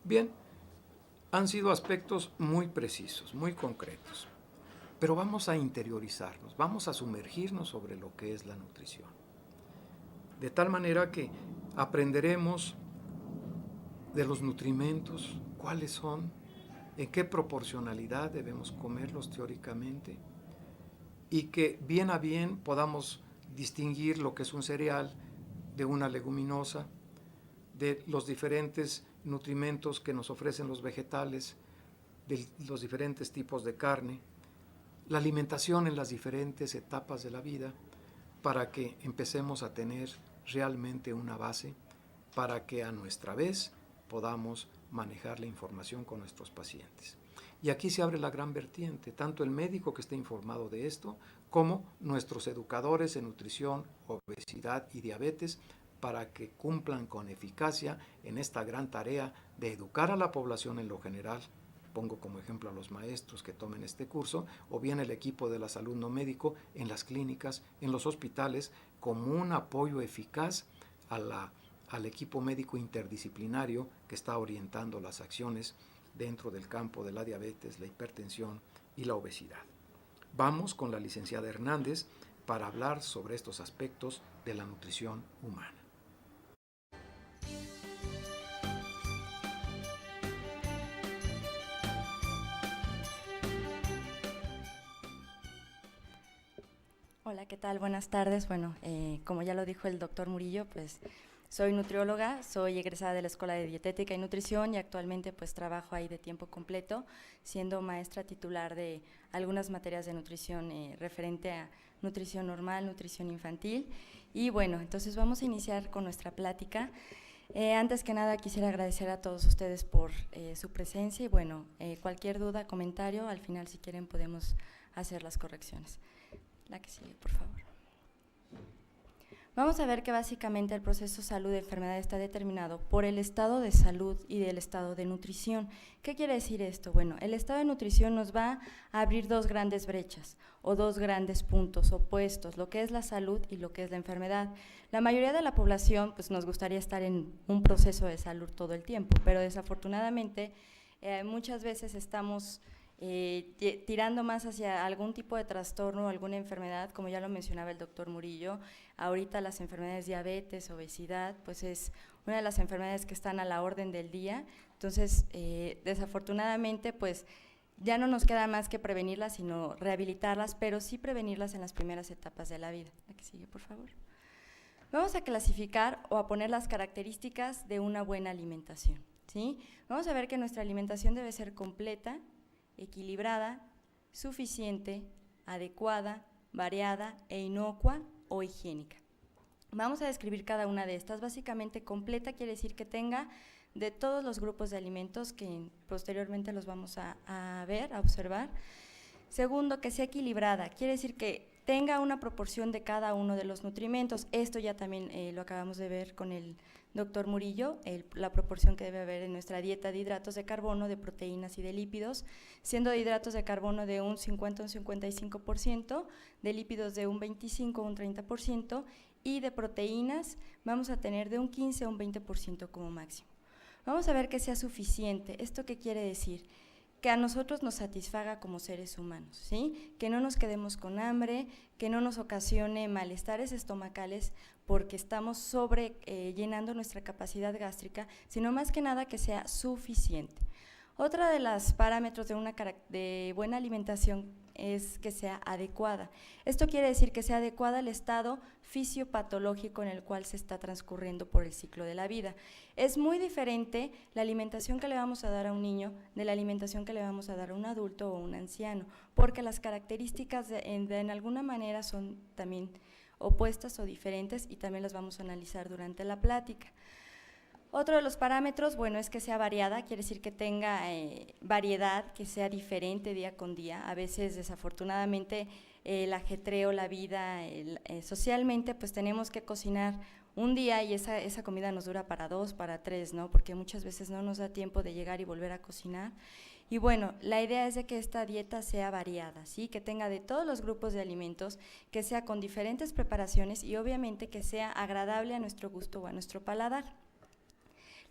Bien, han sido aspectos muy precisos, muy concretos, pero vamos a interiorizarnos, vamos a sumergirnos sobre lo que es la nutrición. De tal manera que aprenderemos de los nutrimentos, cuáles son, en qué proporcionalidad debemos comerlos teóricamente, y que bien a bien podamos distinguir lo que es un cereal de una leguminosa, de los diferentes nutrimentos que nos ofrecen los vegetales, de los diferentes tipos de carne, la alimentación en las diferentes etapas de la vida, para que empecemos a tener realmente una base, para que a nuestra vez podamos manejar la información con nuestros pacientes. Y aquí se abre la gran vertiente, tanto el médico que esté informado de esto, como nuestros educadores en nutrición, obesidad y diabetes, para que cumplan con eficacia en esta gran tarea de educar a la población en lo general. Pongo como ejemplo a los maestros que tomen este curso, o bien el equipo de la salud no médico en las clínicas, en los hospitales, como un apoyo eficaz al equipo médico interdisciplinario que está orientando las acciones dentro del campo de la diabetes, la hipertensión y la obesidad. Vamos con la licenciada Hernández para hablar sobre estos aspectos de la nutrición humana. Hola, ¿qué tal? Buenas tardes. Bueno, como ya lo dijo el doctor Murillo, pues soy nutrióloga, soy egresada de la Escuela de Dietética y Nutrición y actualmente pues trabajo ahí de tiempo completo, siendo maestra titular de algunas materias de nutrición referente a nutrición normal, nutrición infantil. Y bueno, entonces vamos a iniciar con nuestra plática. Antes que nada quisiera agradecer a todos ustedes por su presencia y bueno, cualquier duda, comentario, al final si quieren podemos hacer las correcciones. La que sigue, por favor. Vamos a ver que básicamente el proceso salud-enfermedad está determinado por el estado de salud y del estado de nutrición. ¿Qué quiere decir esto? Bueno, el estado de nutrición nos va a abrir dos grandes brechas o dos grandes puntos opuestos, lo que es la salud y lo que es la enfermedad. La mayoría de la población pues nos gustaría estar en un proceso de salud todo el tiempo, pero desafortunadamente muchas veces estamos tirando más hacia algún tipo de trastorno o alguna enfermedad, como ya lo mencionaba el doctor Murillo. Ahorita las enfermedades diabetes, obesidad, pues es una de las enfermedades que están a la orden del día. Entonces, desafortunadamente, pues ya no nos queda más que prevenirlas, sino rehabilitarlas, pero sí prevenirlas en las primeras etapas de la vida. La que sigue, por favor. Vamos a clasificar o a poner las características de una buena alimentación, ¿sí? Vamos a ver que nuestra alimentación debe ser completa, equilibrada, suficiente, adecuada, variada e inocua o higiénica. Vamos a describir cada una de estas. Básicamente completa quiere decir que tenga de todos los grupos de alimentos que posteriormente los vamos a ver, a observar. Segundo, que sea equilibrada, quiere decir que tenga una proporción de cada uno de los nutrimentos. Esto ya también lo acabamos de ver con el doctor Murillo, la proporción que debe haber en nuestra dieta de hidratos de carbono, de proteínas y de lípidos, siendo de hidratos de carbono de un 50 a un 55%, de lípidos de un 25 a un 30% y de proteínas vamos a tener de un 15 a un 20% como máximo. Vamos a ver que sea suficiente. ¿Esto qué quiere decir? Que a nosotros nos satisfaga como seres humanos, ¿sí? Que no nos quedemos con hambre, que no nos ocasione malestares estomacales porque estamos llenando nuestra capacidad gástrica, sino más que nada que sea suficiente. Otra de los parámetros de buena alimentación es que sea adecuada. Esto quiere decir que sea adecuada al estado fisiopatológico en el cual se está transcurriendo por el ciclo de la vida. Es muy diferente la alimentación que le vamos a dar a un niño de la alimentación que le vamos a dar a un adulto o un anciano, porque las características en alguna manera son también opuestas o diferentes y también las vamos a analizar durante la plática. Otro de los parámetros, bueno, es que sea variada, quiere decir que tenga variedad, que sea diferente día con día. A veces, desafortunadamente, el ajetreo, la vida, socialmente, pues tenemos que cocinar un día y esa comida nos dura para 2, para 3, ¿no? Porque muchas veces no nos da tiempo de llegar y volver a cocinar. Y bueno, la idea es de que esta dieta sea variada, ¿sí? Que tenga de todos los grupos de alimentos, que sea con diferentes preparaciones y obviamente que sea agradable a nuestro gusto o a nuestro paladar.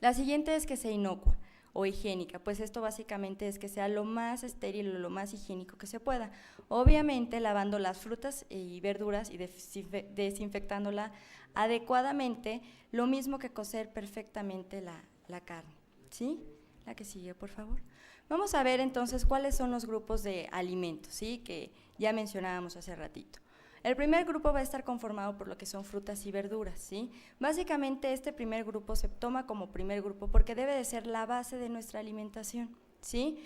La siguiente es que sea inocua o higiénica, pues esto básicamente es que sea lo más estéril o lo más higiénico que se pueda. Obviamente lavando las frutas y verduras y desinfectándola adecuadamente, lo mismo que cocer perfectamente la carne, ¿sí? La que sigue, por favor. Vamos a ver entonces cuáles son los grupos de alimentos, ¿sí? Que ya mencionábamos hace ratito. El primer grupo va a estar conformado por lo que son frutas y verduras, ¿sí? Básicamente este primer grupo se toma como primer grupo porque debe de ser la base de nuestra alimentación, ¿sí?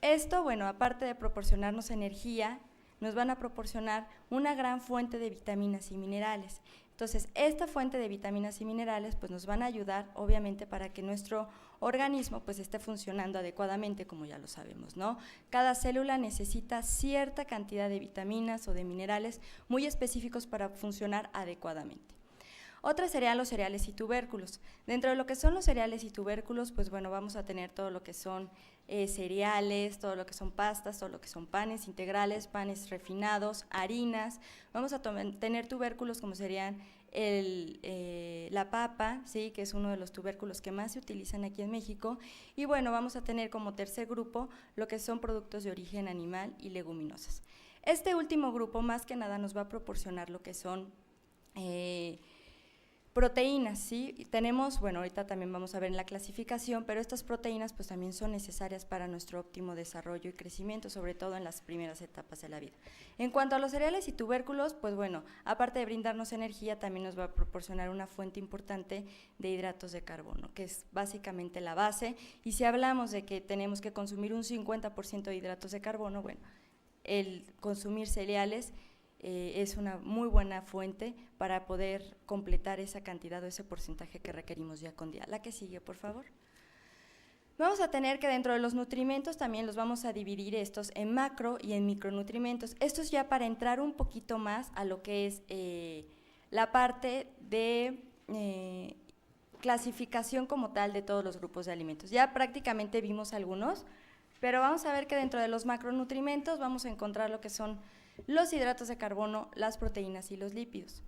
Esto, bueno, aparte de proporcionarnos energía, nos van a proporcionar una gran fuente de vitaminas y minerales. Entonces, esta fuente de vitaminas y minerales pues nos van a ayudar obviamente para que nuestro organismo pues esté funcionando adecuadamente, como ya lo sabemos, ¿no? Cada célula necesita cierta cantidad de vitaminas o de minerales muy específicos para funcionar adecuadamente. Otra serían los cereales y tubérculos. Dentro de lo que son los cereales y tubérculos, pues bueno, vamos a tener todo lo que son cereales, todo lo que son pastas, todo lo que son panes integrales, panes refinados, harinas. Vamos a tener tubérculos como serían la papa, ¿sí? Que es uno de los tubérculos que más se utilizan aquí en México. Y bueno, vamos a tener como tercer grupo lo que son productos de origen animal y leguminosas. Este último grupo más que nada nos va a proporcionar lo que son proteínas, ¿sí? Y tenemos, bueno, ahorita también vamos a ver en la clasificación, pero estas proteínas pues también son necesarias para nuestro óptimo desarrollo y crecimiento, sobre todo en las primeras etapas de la vida. En cuanto a los cereales y tubérculos, pues bueno, aparte de brindarnos energía, también nos va a proporcionar una fuente importante de hidratos de carbono, que es básicamente la base, y si hablamos de que tenemos que consumir un 50% de hidratos de carbono, bueno, el consumir cereales es una muy buena fuente para poder completar esa cantidad o ese porcentaje que requerimos día con día. La que sigue, por favor. Vamos a tener que dentro de los nutrimentos también los vamos a dividir estos en macro y en micronutrimentos. Esto es ya para entrar un poquito más a lo que es la parte de clasificación como tal de todos los grupos de alimentos. Ya prácticamente vimos algunos, pero vamos a ver que dentro de los macronutrimentos vamos a encontrar lo que son los hidratos de carbono, las proteínas y los lípidos.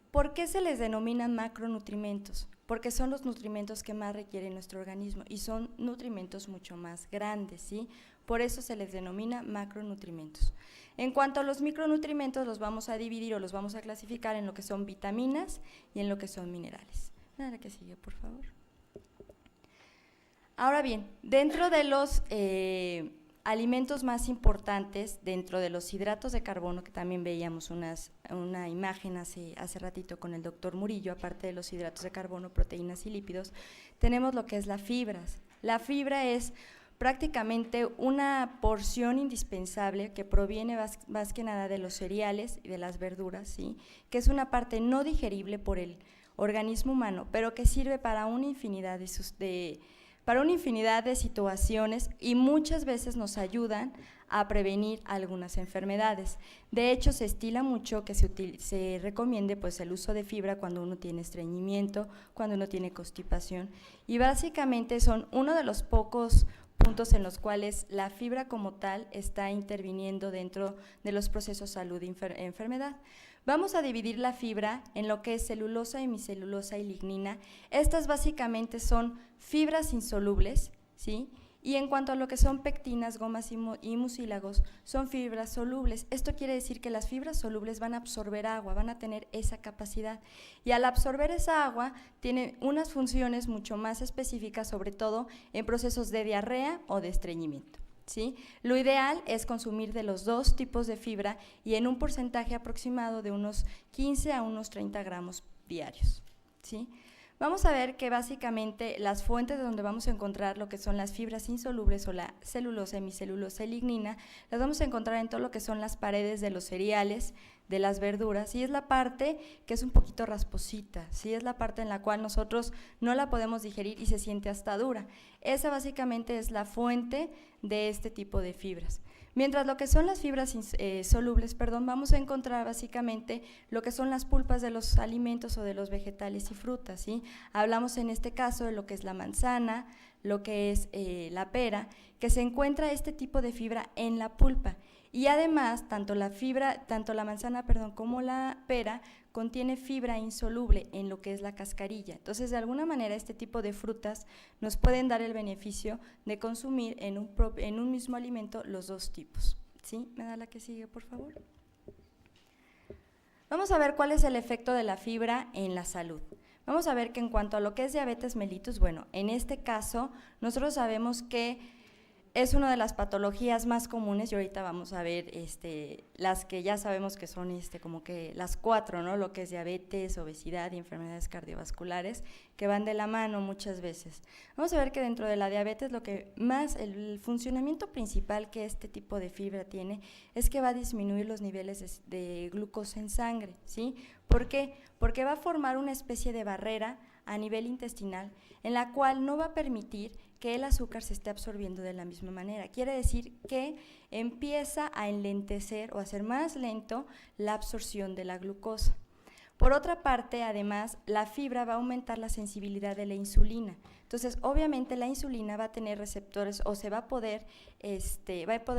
¿Por qué se les denomina macronutrimentos? Porque son los nutrimentos que más requiere nuestro organismo y son nutrimentos mucho más grandes, ¿sí? Por eso se les denomina macronutrimentos. En cuanto a los micronutrimentos, los vamos a dividir o los vamos a clasificar en lo que son vitaminas y en lo que son minerales. Nada que sigue, por favor. Ahora bien, dentro de los alimentos más importantes, dentro de los hidratos de carbono, que también veíamos una imagen hace ratito con el doctor Murillo, aparte de los hidratos de carbono, proteínas y lípidos, tenemos lo que es las fibras. La fibra es prácticamente una porción indispensable que proviene más que nada de los cereales y de las verduras, ¿sí? Que es una parte no digerible por el organismo humano, pero que sirve para una infinidad de situaciones y muchas veces nos ayudan a prevenir algunas enfermedades. De hecho, se estila mucho que se recomiende pues, el uso de fibra cuando uno tiene estreñimiento, cuando uno tiene constipación, y básicamente son uno de los pocos puntos en los cuales la fibra como tal está interviniendo dentro de los procesos salud y enfermedad. Vamos a dividir la fibra en lo que es celulosa, hemicelulosa y lignina. Estas básicamente son fibras insolubles, ¿sí? Y en cuanto a lo que son pectinas, gomas y mucílagos, son fibras solubles. Esto quiere decir que las fibras solubles van a absorber agua, van a tener esa capacidad. Y al absorber esa agua, tienen unas funciones mucho más específicas, sobre todo en procesos de diarrea o de estreñimiento. ¿Sí? Lo ideal es consumir de los dos tipos de fibra y en un porcentaje aproximado de unos 15 a unos 30 gramos diarios, ¿sí? Vamos a ver que básicamente las fuentes de donde vamos a encontrar lo que son las fibras insolubles o la celulosa, hemicelulosa y lignina, las vamos a encontrar en todo lo que son las paredes de los cereales, de las verduras, y es la parte que es un poquito rasposita, ¿sí? Es la parte en la cual nosotros no la podemos digerir y se siente hasta dura. Esa básicamente es la fuente de este tipo de fibras. Mientras lo que son las fibras solubles, vamos a encontrar básicamente lo que son las pulpas de los alimentos o de los vegetales y frutas, ¿sí? Hablamos en este caso de lo que es la manzana, lo que es la pera, que se encuentra este tipo de fibra en la pulpa. Y además, tanto la manzana, como la pera contiene fibra insoluble en lo que es la cascarilla. Entonces, de alguna manera, este tipo de frutas nos pueden dar el beneficio de consumir en un mismo alimento los dos tipos. ¿Sí? ¿Me da la que sigue, por favor? Vamos a ver cuál es el efecto de la fibra en la salud. Vamos a ver que en cuanto a lo que es diabetes mellitus, bueno, en este caso, nosotros sabemos que es una de las patologías más comunes y ahorita vamos a ver las que ya sabemos que son como que las 4, ¿no? Lo que es diabetes, obesidad y enfermedades cardiovasculares que van de la mano muchas veces. Vamos a ver que dentro de la diabetes el funcionamiento principal que este tipo de fibra tiene es que va a disminuir los niveles de glucosa en sangre, ¿sí? ¿Por qué? Porque va a formar una especie de barrera a nivel intestinal en la cual no va a permitir que el azúcar se esté absorbiendo de la misma manera. Quiere decir que empieza a enlentecer o a hacer más lento la absorción de la glucosa. Por otra parte, además, la fibra va a aumentar la sensibilidad de la insulina. Entonces, obviamente, la insulina va a tener receptores o va a poder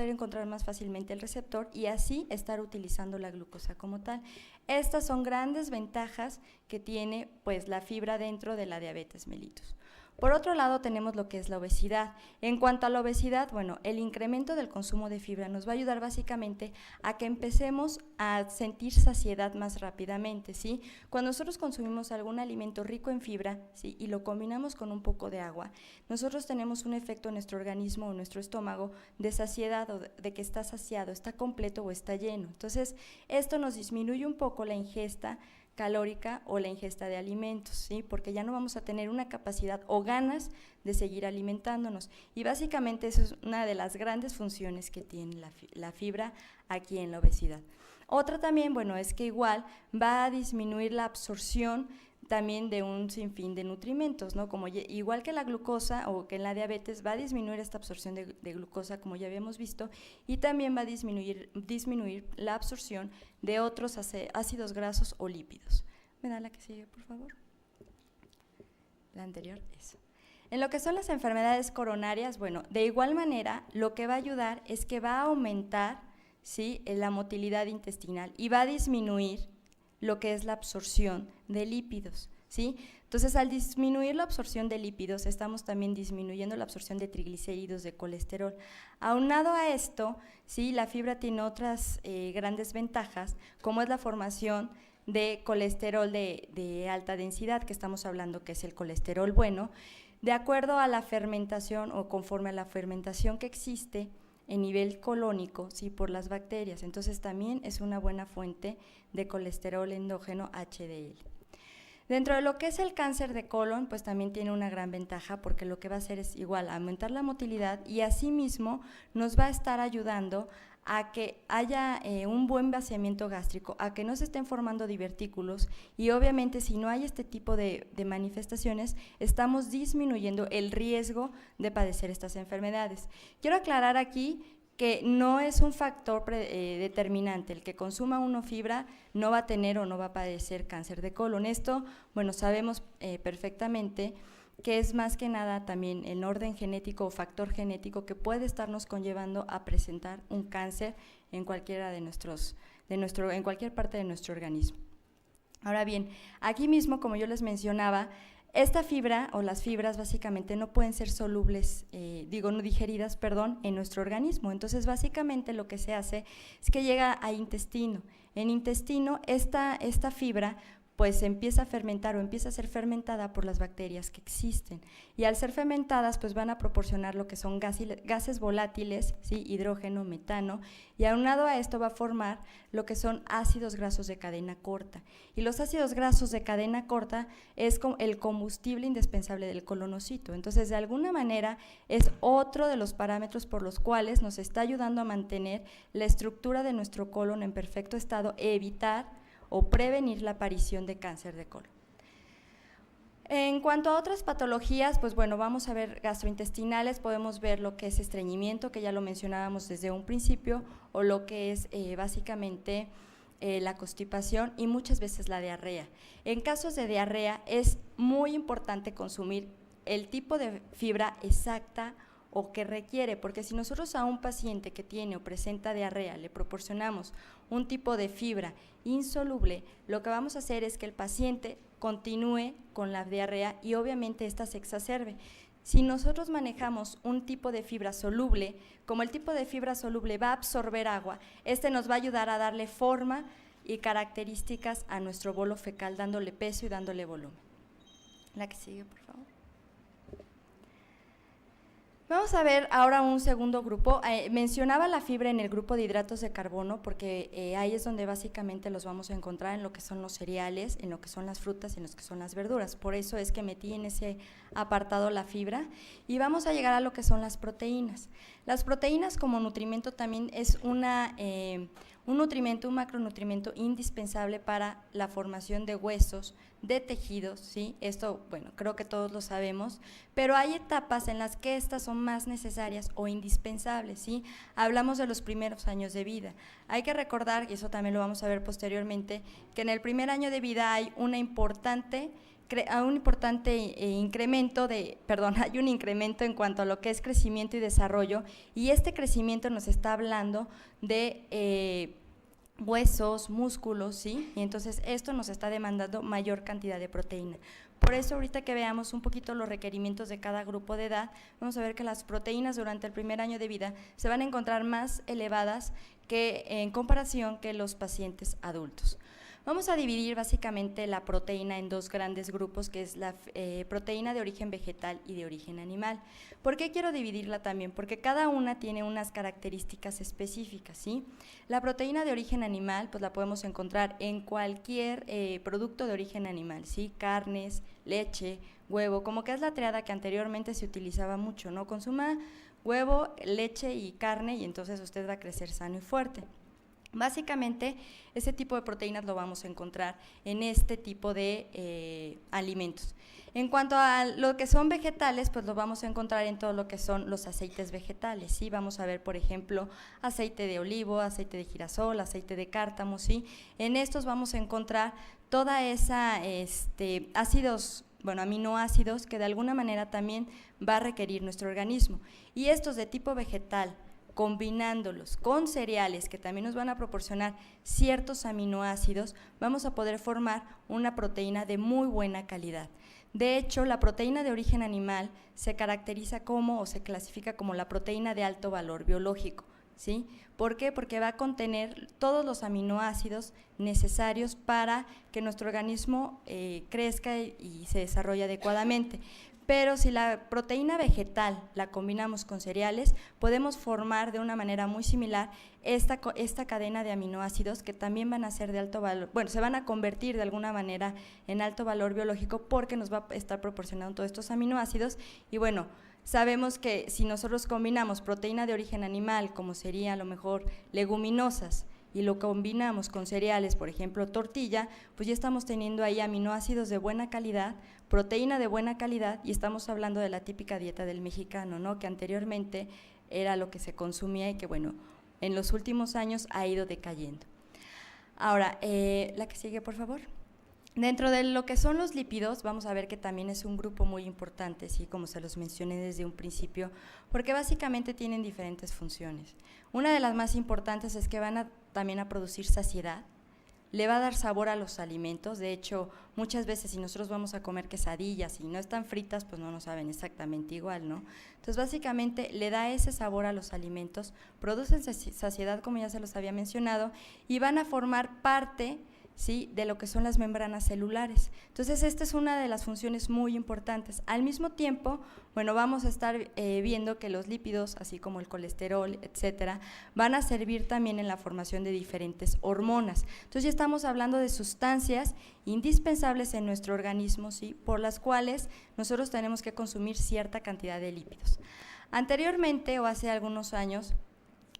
encontrar más fácilmente el receptor y así estar utilizando la glucosa como tal. Estas son grandes ventajas que tiene pues, la fibra dentro de la diabetes mellitus. Por otro lado, tenemos lo que es la obesidad. En cuanto a la obesidad, bueno, el incremento del consumo de fibra nos va a ayudar básicamente a que empecemos a sentir saciedad más rápidamente, ¿sí? Cuando nosotros consumimos algún alimento rico en fibra, ¿sí? Y lo combinamos con un poco de agua, nosotros tenemos un efecto en nuestro organismo o nuestro estómago de saciedad o de que está saciado, está completo o está lleno. Entonces, esto nos disminuye un poco la ingesta calórica o la ingesta de alimentos, ¿sí? Porque ya no vamos a tener una capacidad o ganas de seguir alimentándonos. Y básicamente eso es una de las grandes funciones que tiene la fibra aquí en la obesidad. Otra también, bueno, es que igual va a disminuir la absorción también de un sinfín de nutrimentos, ¿no? Como igual que la glucosa o que en la diabetes va a disminuir esta absorción de glucosa, como ya habíamos visto, y también va a disminuir la absorción de otros ácidos grasos o lípidos. ¿Me da la que sigue, por favor? La anterior, eso. En lo que son las enfermedades coronarias, bueno, de igual manera, lo que va a ayudar es que va a aumentar, ¿sí?, la motilidad intestinal y va a disminuir lo que es la absorción de lípidos, ¿sí? Entonces, al disminuir la absorción de lípidos, estamos también disminuyendo la absorción de triglicéridos, de colesterol. Aunado a esto, ¿sí?, la fibra tiene otras grandes ventajas, como es la formación de colesterol de alta densidad, que estamos hablando que es el colesterol bueno, de acuerdo a la fermentación o conforme a la fermentación que existe en nivel colónico, ¿sí?, por las bacterias. Entonces también es una buena fuente de colesterol endógeno HDL. Dentro de lo que es el cáncer de colon, pues también tiene una gran ventaja porque lo que va a hacer es igual aumentar la motilidad y asimismo nos va a estar ayudando a que haya un buen vaciamiento gástrico, a que no se estén formando divertículos y obviamente si no hay este tipo de manifestaciones, estamos disminuyendo el riesgo de padecer estas enfermedades. Quiero aclarar aquí que no es un factor determinante, el que consuma uno fibra no va a tener o no va a padecer cáncer de colon. Esto, bueno, sabemos perfectamente que es más que nada también el orden genético o factor genético que puede estarnos conllevando a presentar un cáncer en cualquiera en cualquier parte de nuestro organismo. Ahora bien, aquí mismo, como yo les mencionaba, esta fibra o las fibras básicamente no pueden ser solubles, no digeridas, en nuestro organismo. Entonces, básicamente lo que se hace es que llega a intestino. En intestino, esta fibra pues empieza a fermentar o empieza a ser fermentada por las bacterias que existen. Y al ser fermentadas, pues van a proporcionar lo que son gases volátiles, ¿sí?, hidrógeno, metano, y aunado a esto va a formar lo que son ácidos grasos de cadena corta. Y los ácidos grasos de cadena corta es el combustible indispensable del colonocito. Entonces, de alguna manera, es otro de los parámetros por los cuales nos está ayudando a mantener la estructura de nuestro colon en perfecto estado e evitar o prevenir la aparición de cáncer de colon. En cuanto a otras patologías, pues bueno, vamos a ver gastrointestinales, podemos ver lo que es estreñimiento, que ya lo mencionábamos desde un principio, o lo que es básicamente la constipación y muchas veces la diarrea. En casos de diarrea es muy importante consumir el tipo de fibra exacta o que requiere, porque si nosotros a un paciente que tiene o presenta diarrea le proporcionamos un tipo de fibra insoluble, lo que vamos a hacer es que el paciente continúe con la diarrea y obviamente esta se exacerbe. Si nosotros manejamos un tipo de fibra soluble, como el tipo de fibra soluble va a absorber agua, este nos va a ayudar a darle forma y características a nuestro bolo fecal, dándole peso y dándole volumen. La que sigue, por favor. Vamos a ver ahora un segundo grupo. Mencionaba la fibra en el grupo de hidratos de carbono porque ahí es donde básicamente los vamos a encontrar en lo que son los cereales, en lo que son las frutas y en lo que son las verduras. Por eso es que metí en ese apartado la fibra y vamos a llegar a lo que son las proteínas. Las proteínas como nutrimento también es un nutrimento, un macronutriente indispensable para la formación de huesos, de tejidos, ¿sí? Esto, bueno, creo que todos lo sabemos, pero hay etapas en las que estas son más necesarias o indispensables, ¿sí? Hablamos de los primeros años de vida. Hay que recordar, y eso también lo vamos a ver posteriormente, que en el primer año de vida hay un importante incremento hay un incremento en cuanto a lo que es crecimiento y desarrollo, y este crecimiento nos está hablando de huesos, músculos, ¿sí? Y entonces esto nos está demandando mayor cantidad de proteína. Por eso ahorita que veamos un poquito los requerimientos de cada grupo de edad, vamos a ver que las proteínas durante el primer año de vida se van a encontrar más elevadas que en comparación que los pacientes adultos. Vamos a dividir básicamente la proteína en dos grandes grupos, que es la proteína de origen vegetal y de origen animal. ¿Por qué quiero dividirla también? Porque cada una tiene unas características específicas, ¿sí? La proteína de origen animal, pues la podemos encontrar en cualquier producto de origen animal, ¿sí? Carnes, leche, huevo, como que es la triada que anteriormente se utilizaba mucho, ¿no? Consuma huevo, leche y carne y entonces usted va a crecer sano y fuerte. Básicamente, ese tipo de proteínas lo vamos a encontrar en este tipo de alimentos. En cuanto a lo que son vegetales, pues lo vamos a encontrar en todo lo que son los aceites vegetales, ¿sí? Vamos a ver, por ejemplo, aceite de olivo, aceite de girasol, aceite de cártamo, ¿sí? En estos vamos a encontrar toda esa aminoácidos que de alguna manera también va a requerir nuestro organismo. Y estos de tipo vegetal, combinándolos con cereales que también nos van a proporcionar ciertos aminoácidos, vamos a poder formar una proteína de muy buena calidad. De hecho, la proteína de origen animal se caracteriza como o se clasifica como la proteína de alto valor biológico, ¿sí? ¿Por qué? Porque va a contener todos los aminoácidos necesarios para que nuestro organismo crezca y se desarrolle adecuadamente. Pero si la proteína vegetal la combinamos con cereales, podemos formar de una manera muy similar esta cadena de aminoácidos que también van a ser de alto valor, bueno, se van a convertir de alguna manera en alto valor biológico porque nos va a estar proporcionando todos estos aminoácidos y bueno, sabemos que si nosotros combinamos proteína de origen animal, como sería a lo mejor leguminosas, y lo combinamos con cereales, por ejemplo tortilla, pues ya estamos teniendo ahí aminoácidos de buena calidad, proteína de buena calidad y estamos hablando de la típica dieta del mexicano, ¿no? Que anteriormente era lo que se consumía y que bueno, en los últimos años ha ido decayendo. Ahora, la que sigue, por favor. Dentro de lo que son los lípidos, vamos a ver que también es un grupo muy importante, ¿sí? Como se los mencioné desde un principio, porque básicamente tienen diferentes funciones. Una de las más importantes es que van también a producir saciedad, le va a dar sabor a los alimentos. De hecho, muchas veces si nosotros vamos a comer quesadillas y no están fritas, pues no nos saben exactamente igual, ¿no? Entonces, básicamente le da ese sabor a los alimentos, producen saciedad, como ya se los había mencionado, y van a formar parte, ¿sí?, de lo que son las membranas celulares. Entonces, esta es una de las funciones muy importantes. Al mismo tiempo, bueno, vamos a estar viendo que los lípidos, así como el colesterol, etcétera, van a servir también en la formación de diferentes hormonas. Entonces, ya estamos hablando de sustancias indispensables en nuestro organismo, ¿sí?, por las cuales nosotros tenemos que consumir cierta cantidad de lípidos. Anteriormente, o hace algunos años,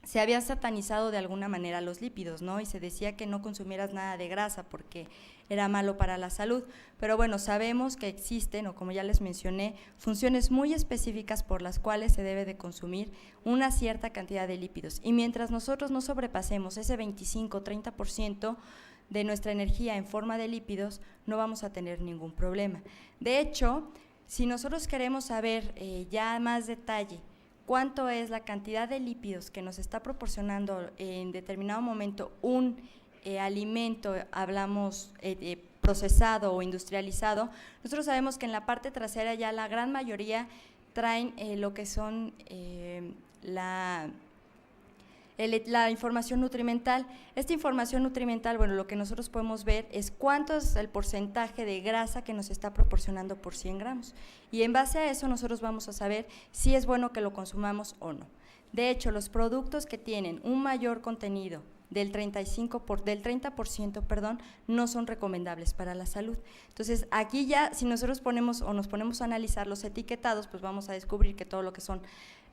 se había satanizado de alguna manera los lípidos, ¿no? Y se decía que no consumieras nada de grasa porque era malo para la salud. Pero bueno, sabemos que existen, o como ya les mencioné, funciones muy específicas por las cuales se debe de consumir una cierta cantidad de lípidos. Y mientras nosotros no sobrepasemos ese 25-30% de nuestra energía en forma de lípidos, no vamos a tener ningún problema. De hecho, si nosotros queremos saber ya más detalle cuánto es la cantidad de lípidos que nos está proporcionando en determinado momento un alimento, hablamos procesado o industrializado, nosotros sabemos que en la parte trasera ya la gran mayoría traen lo que son la información nutrimental. Esta información nutrimental, bueno, lo que nosotros podemos ver es cuánto es el porcentaje de grasa que nos está proporcionando por 100 gramos. Y en base a eso nosotros vamos a saber si es bueno que lo consumamos o no. De hecho, los productos que tienen un mayor contenido del 30%, no son recomendables para la salud. Entonces, aquí ya, si nosotros nos ponemos a analizar los etiquetados, pues vamos a descubrir que todo lo que son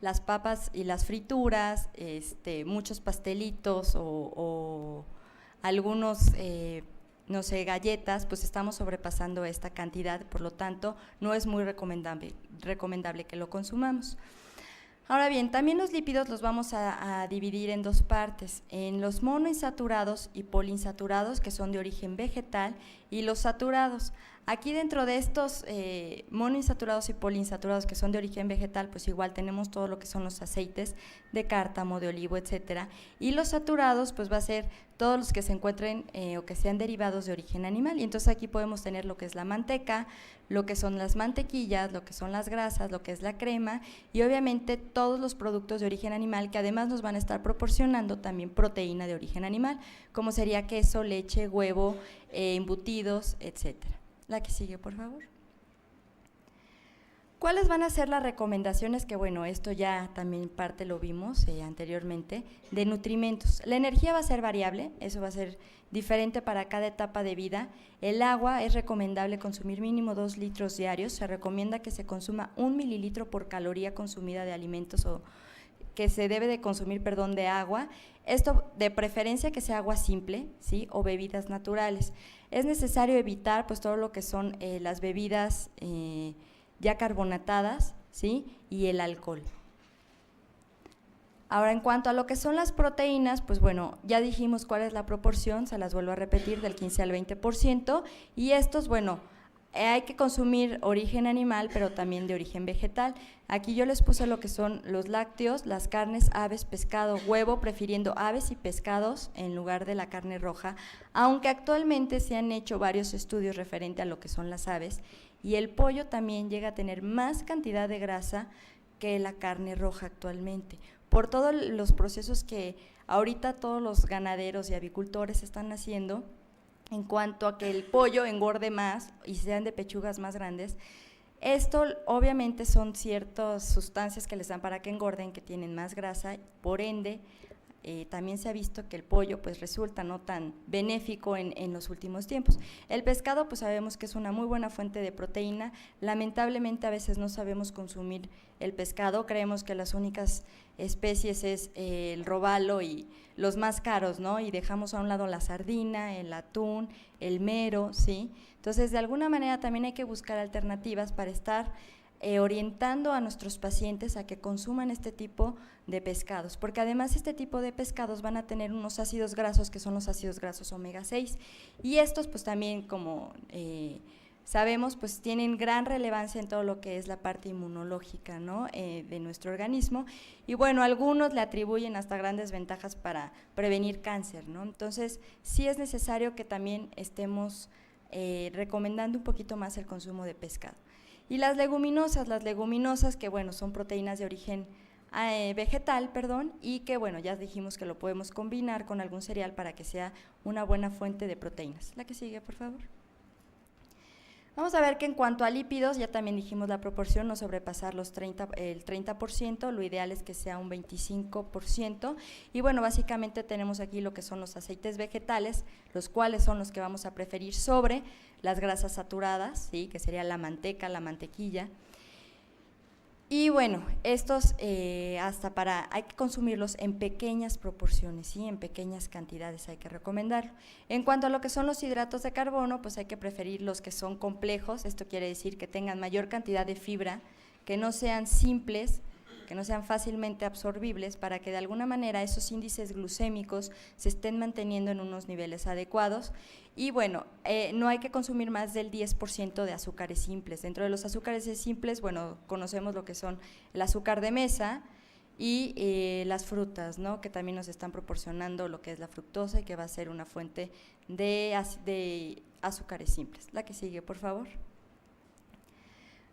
las papas y las frituras, muchos pastelitos o algunos, no sé, galletas, pues estamos sobrepasando esta cantidad, por lo tanto, no es muy recomendable que lo consumamos. Ahora bien, también los lípidos los vamos a dividir en dos partes, en los monoinsaturados y poliinsaturados, que son de origen vegetal, y los saturados. Aquí dentro de estos monoinsaturados y poliinsaturados que son de origen vegetal, pues igual tenemos todo lo que son los aceites de cártamo, de olivo, etcétera, y los saturados pues va a ser todos los que se encuentren o que sean derivados de origen animal, y entonces aquí podemos tener lo que es la manteca, lo que son las mantequillas, lo que son las grasas, lo que es la crema, y obviamente todos los productos de origen animal que además nos van a estar proporcionando también proteína de origen animal, como sería queso, leche, huevo, embutidos, etcétera. La que sigue, por favor. ¿Cuáles van a ser las recomendaciones? Que bueno, esto ya también parte lo vimos anteriormente, de nutrimentos. La energía va a ser variable, eso va a ser diferente para cada etapa de vida. El agua es recomendable consumir mínimo 2 litros diarios, se recomienda que se consuma 1 mililitro por caloría consumida de alimentos o que se debe de consumir, de agua. Esto de preferencia que sea agua simple, ¿sí? O bebidas naturales. Es necesario evitar pues todo lo que son las bebidas ya carbonatadas, ¿sí? Y el alcohol. Ahora, en cuanto a lo que son las proteínas, pues bueno, ya dijimos cuál es la proporción, se las vuelvo a repetir, del 15 al 20%, y estos, bueno, hay que consumir origen animal, pero también de origen vegetal. Aquí yo les puse lo que son los lácteos, las carnes, aves, pescado, huevo, prefiriendo aves y pescados en lugar de la carne roja, aunque actualmente se han hecho varios estudios referente a lo que son las aves, y el pollo también llega a tener más cantidad de grasa que la carne roja actualmente, por todos los procesos que ahorita todos los ganaderos y avicultores están haciendo en cuanto a que el pollo engorde más y sean de pechugas más grandes. Esto obviamente son ciertas sustancias que les dan para que engorden, que tienen más grasa, por ende también se ha visto que el pollo pues resulta no tan benéfico en los últimos tiempos. El pescado pues sabemos que es una muy buena fuente de proteína, lamentablemente a veces no sabemos consumir el pescado, creemos que las únicas especies es el robalo y los más caros, ¿no? Y dejamos a un lado la sardina, el atún, el mero, ¿sí? Entonces de alguna manera también hay que buscar alternativas para estar orientando a nuestros pacientes a que consuman este tipo de pescados, porque además este tipo de pescados van a tener unos ácidos grasos que son los ácidos grasos omega 6 y estos pues también como sabemos pues tienen gran relevancia en todo lo que es la parte inmunológica, ¿no? De nuestro organismo y bueno, algunos le atribuyen hasta grandes ventajas para prevenir cáncer, ¿no? Entonces sí es necesario que también estemos recomendando un poquito más el consumo de pescado. Y las leguminosas que bueno, son proteínas de origen vegetal, y que bueno, ya dijimos que lo podemos combinar con algún cereal para que sea una buena fuente de proteínas. La que sigue, por favor. Vamos a ver que en cuanto a lípidos, ya también dijimos la proporción, no sobrepasar el 30%, lo ideal es que sea un 25%, y bueno, básicamente tenemos aquí lo que son los aceites vegetales, los cuales son los que vamos a preferir sobre las grasas saturadas, ¿sí? Que sería la manteca, la mantequilla, y bueno, estos hay que consumirlos en pequeñas proporciones, ¿sí? En pequeñas cantidades hay que recomendarlo. En cuanto a lo que son los hidratos de carbono, pues hay que preferir los que son complejos, esto quiere decir que tengan mayor cantidad de fibra, que no sean simples, que no sean fácilmente absorbibles para que de alguna manera esos índices glucémicos se estén manteniendo en unos niveles adecuados. Y bueno, no hay que consumir más del 10% de azúcares simples. Dentro de los azúcares simples, bueno, conocemos lo que son el azúcar de mesa y las frutas, ¿no?, que también nos están proporcionando lo que es la fructosa y que va a ser una fuente de azúcares simples. La que sigue, por favor.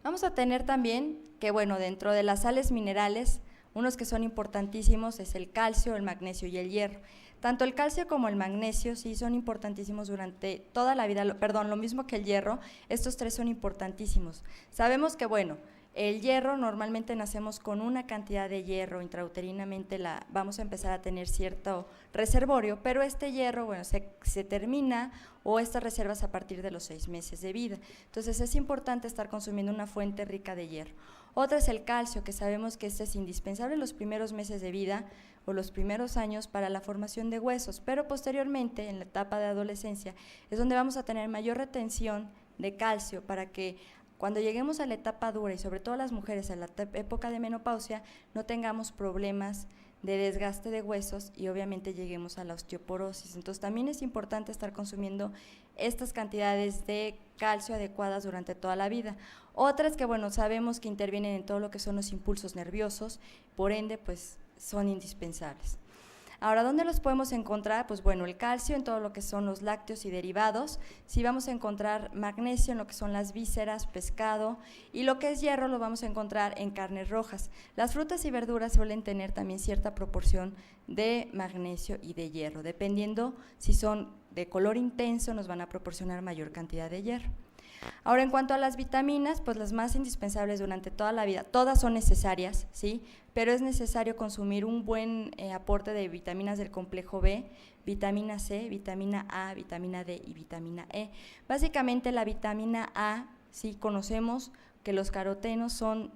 Vamos a tener también que, bueno, dentro de las sales minerales, unos que son importantísimos es el calcio, el magnesio y el hierro. Tanto el calcio como el magnesio sí son importantísimos durante toda la vida, lo mismo que el hierro, estos tres son importantísimos. Sabemos que, bueno, el hierro, normalmente nacemos con una cantidad de hierro, intrauterinamente vamos a empezar a tener cierto reservorio, pero este hierro, bueno, se termina o estas reservas a partir de los 6 meses de vida. Entonces es importante estar consumiendo una fuente rica de hierro. Otra es el calcio, que sabemos que este es indispensable en los primeros meses de vida o los primeros años para la formación de huesos, pero posteriormente, en la etapa de adolescencia, es donde vamos a tener mayor retención de calcio para que cuando lleguemos a la etapa dura y sobre todo las mujeres a la época de menopausia no tengamos problemas de desgaste de huesos y obviamente lleguemos a la osteoporosis. Entonces también es importante estar consumiendo estas cantidades de calcio adecuadas durante toda la vida. Otras que, bueno, sabemos que intervienen en todo lo que son los impulsos nerviosos, por ende pues son indispensables. Ahora, ¿dónde los podemos encontrar? Pues bueno, el calcio en todo lo que son los lácteos y derivados, sí vamos a encontrar magnesio en lo que son las vísceras, pescado, y lo que es hierro lo vamos a encontrar en carnes rojas. Las frutas y verduras suelen tener también cierta proporción de magnesio y de hierro, dependiendo si son de color intenso nos van a proporcionar mayor cantidad de hierro. Ahora, en cuanto a las vitaminas, pues las más indispensables durante toda la vida, todas son necesarias, ¿sí?, pero es necesario consumir un buen aporte de vitaminas del complejo B, vitamina C, vitamina A, vitamina D y vitamina E. Básicamente la vitamina A, sí conocemos que los carotenos son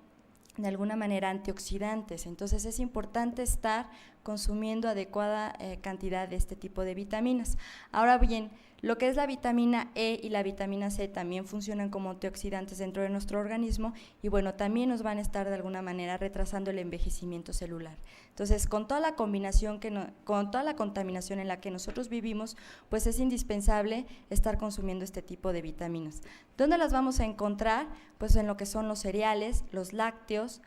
de alguna manera antioxidantes, entonces es importante estar consumiendo adecuada cantidad de este tipo de vitaminas. Ahora bien, lo que es la vitamina E y la vitamina C también funcionan como antioxidantes dentro de nuestro organismo y bueno, también nos van a estar de alguna manera retrasando el envejecimiento celular. Entonces, con toda la combinación, con toda la contaminación en la que nosotros vivimos, pues es indispensable estar consumiendo este tipo de vitaminas. ¿Dónde las vamos a encontrar? Pues en lo que son los cereales, los lácteos,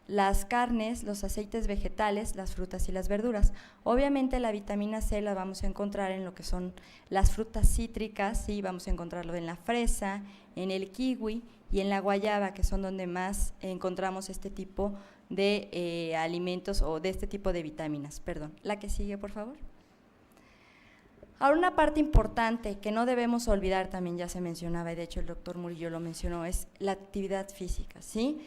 las carnes, los aceites vegetales, las frutas y las verduras. Obviamente la vitamina C la vamos a encontrar en lo que son las frutas cítricas, ¿sí? Vamos a encontrarlo en la fresa, en el kiwi y en la guayaba, que son donde más encontramos este tipo de alimentos o de este tipo de vitaminas. Perdón. La que sigue, por favor. Ahora, una parte importante que no debemos olvidar, también ya se mencionaba, y de hecho el doctor Murillo lo mencionó, es la actividad física, ¿sí?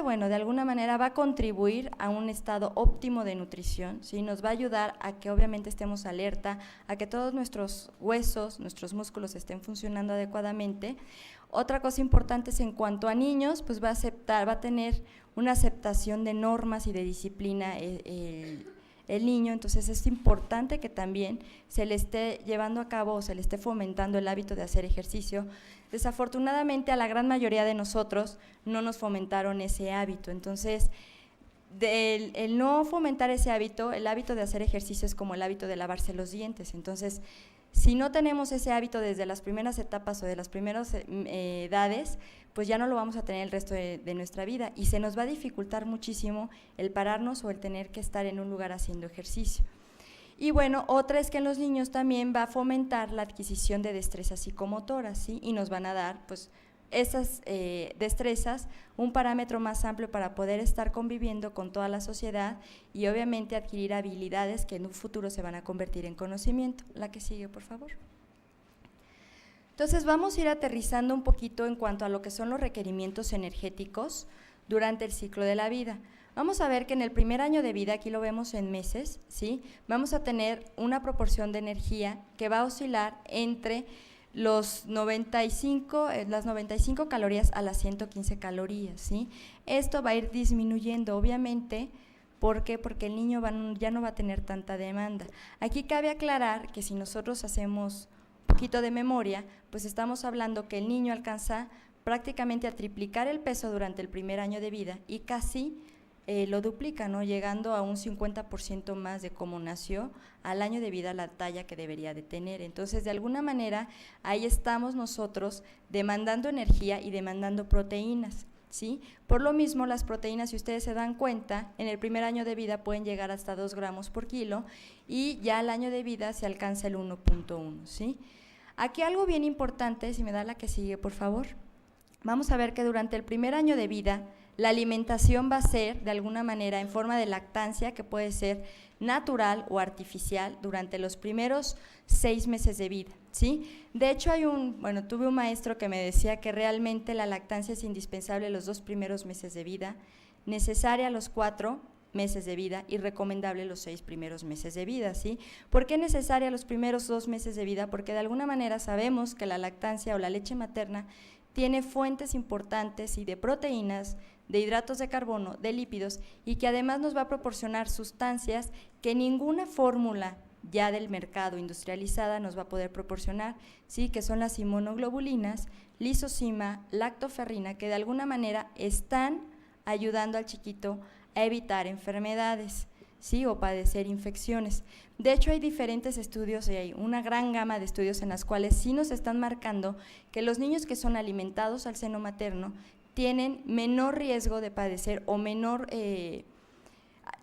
Bueno, de alguna manera va a contribuir a un estado óptimo de nutrición, ¿sí? Nos va a ayudar a que obviamente estemos alerta, a que todos nuestros huesos, nuestros músculos estén funcionando adecuadamente. Otra cosa importante es en cuanto a niños, pues va a tener una aceptación de normas y de disciplina el niño, entonces es importante que también se le esté llevando a cabo o se le esté fomentando el hábito de hacer ejercicio. Desafortunadamente a la gran mayoría de nosotros no nos fomentaron ese hábito, entonces el no fomentar ese hábito, el hábito de hacer ejercicio es como el hábito de lavarse los dientes, entonces si no tenemos ese hábito desde las primeras etapas o de las primeras edades, pues ya no lo vamos a tener el resto de nuestra vida y se nos va a dificultar muchísimo el pararnos o el tener que estar en un lugar haciendo ejercicio. Y bueno, otra es que en los niños también va a fomentar la adquisición de destrezas psicomotoras, ¿sí? Y nos van a dar pues esas destrezas, un parámetro más amplio para poder estar conviviendo con toda la sociedad y obviamente adquirir habilidades que en un futuro se van a convertir en conocimiento. La que sigue, por favor. Entonces vamos a ir aterrizando un poquito en cuanto a lo que son los requerimientos energéticos durante el ciclo de la vida. Vamos a ver que en el primer año de vida, aquí lo vemos en meses, ¿sí? Vamos a tener una proporción de energía que va a oscilar entre las 95 calorías a las 115 calorías, ¿sí? Esto va a ir disminuyendo, obviamente. ¿Por qué? Porque el niño ya no va a tener tanta demanda. Aquí cabe aclarar que si nosotros hacemos un poquito de memoria, pues estamos hablando que el niño alcanza prácticamente a triplicar el peso durante el primer año de vida y casi lo duplica, ¿no? Llegando a un 50% más de cómo nació al año de vida, la talla que debería de tener. Entonces, de alguna manera, ahí estamos nosotros demandando energía y demandando proteínas, ¿sí? Por lo mismo, las proteínas, si ustedes se dan cuenta, en el primer año de vida pueden llegar hasta 2 gramos por kilo y ya al año de vida se alcanza el 1.1, ¿sí? Aquí algo bien importante, si me da la que sigue, por favor. Vamos a ver que durante el primer año de vida, la alimentación va a ser, de alguna manera, en forma de lactancia, que puede ser natural o artificial, durante los primeros 6 meses de vida, ¿sí? De hecho, tuve un maestro que me decía que realmente la lactancia es indispensable los 2 primeros meses de vida, necesaria los 4 meses de vida y recomendable los 6 primeros meses de vida, ¿sí? ¿Por qué necesaria los primeros 2 meses de vida? Porque de alguna manera sabemos que la lactancia o la leche materna tiene fuentes importantes y de proteínas, de hidratos de carbono, de lípidos, y que además nos va a proporcionar sustancias que ninguna fórmula ya del mercado industrializada nos va a poder proporcionar, ¿sí? Que son las inmunoglobulinas, lisozima, lactoferrina, que de alguna manera están ayudando al chiquito a evitar enfermedades, ¿sí? O padecer infecciones. De hecho, hay diferentes estudios y hay una gran gama de estudios en las cuales sí nos están marcando que los niños que son alimentados al seno materno tienen menor riesgo de padecer o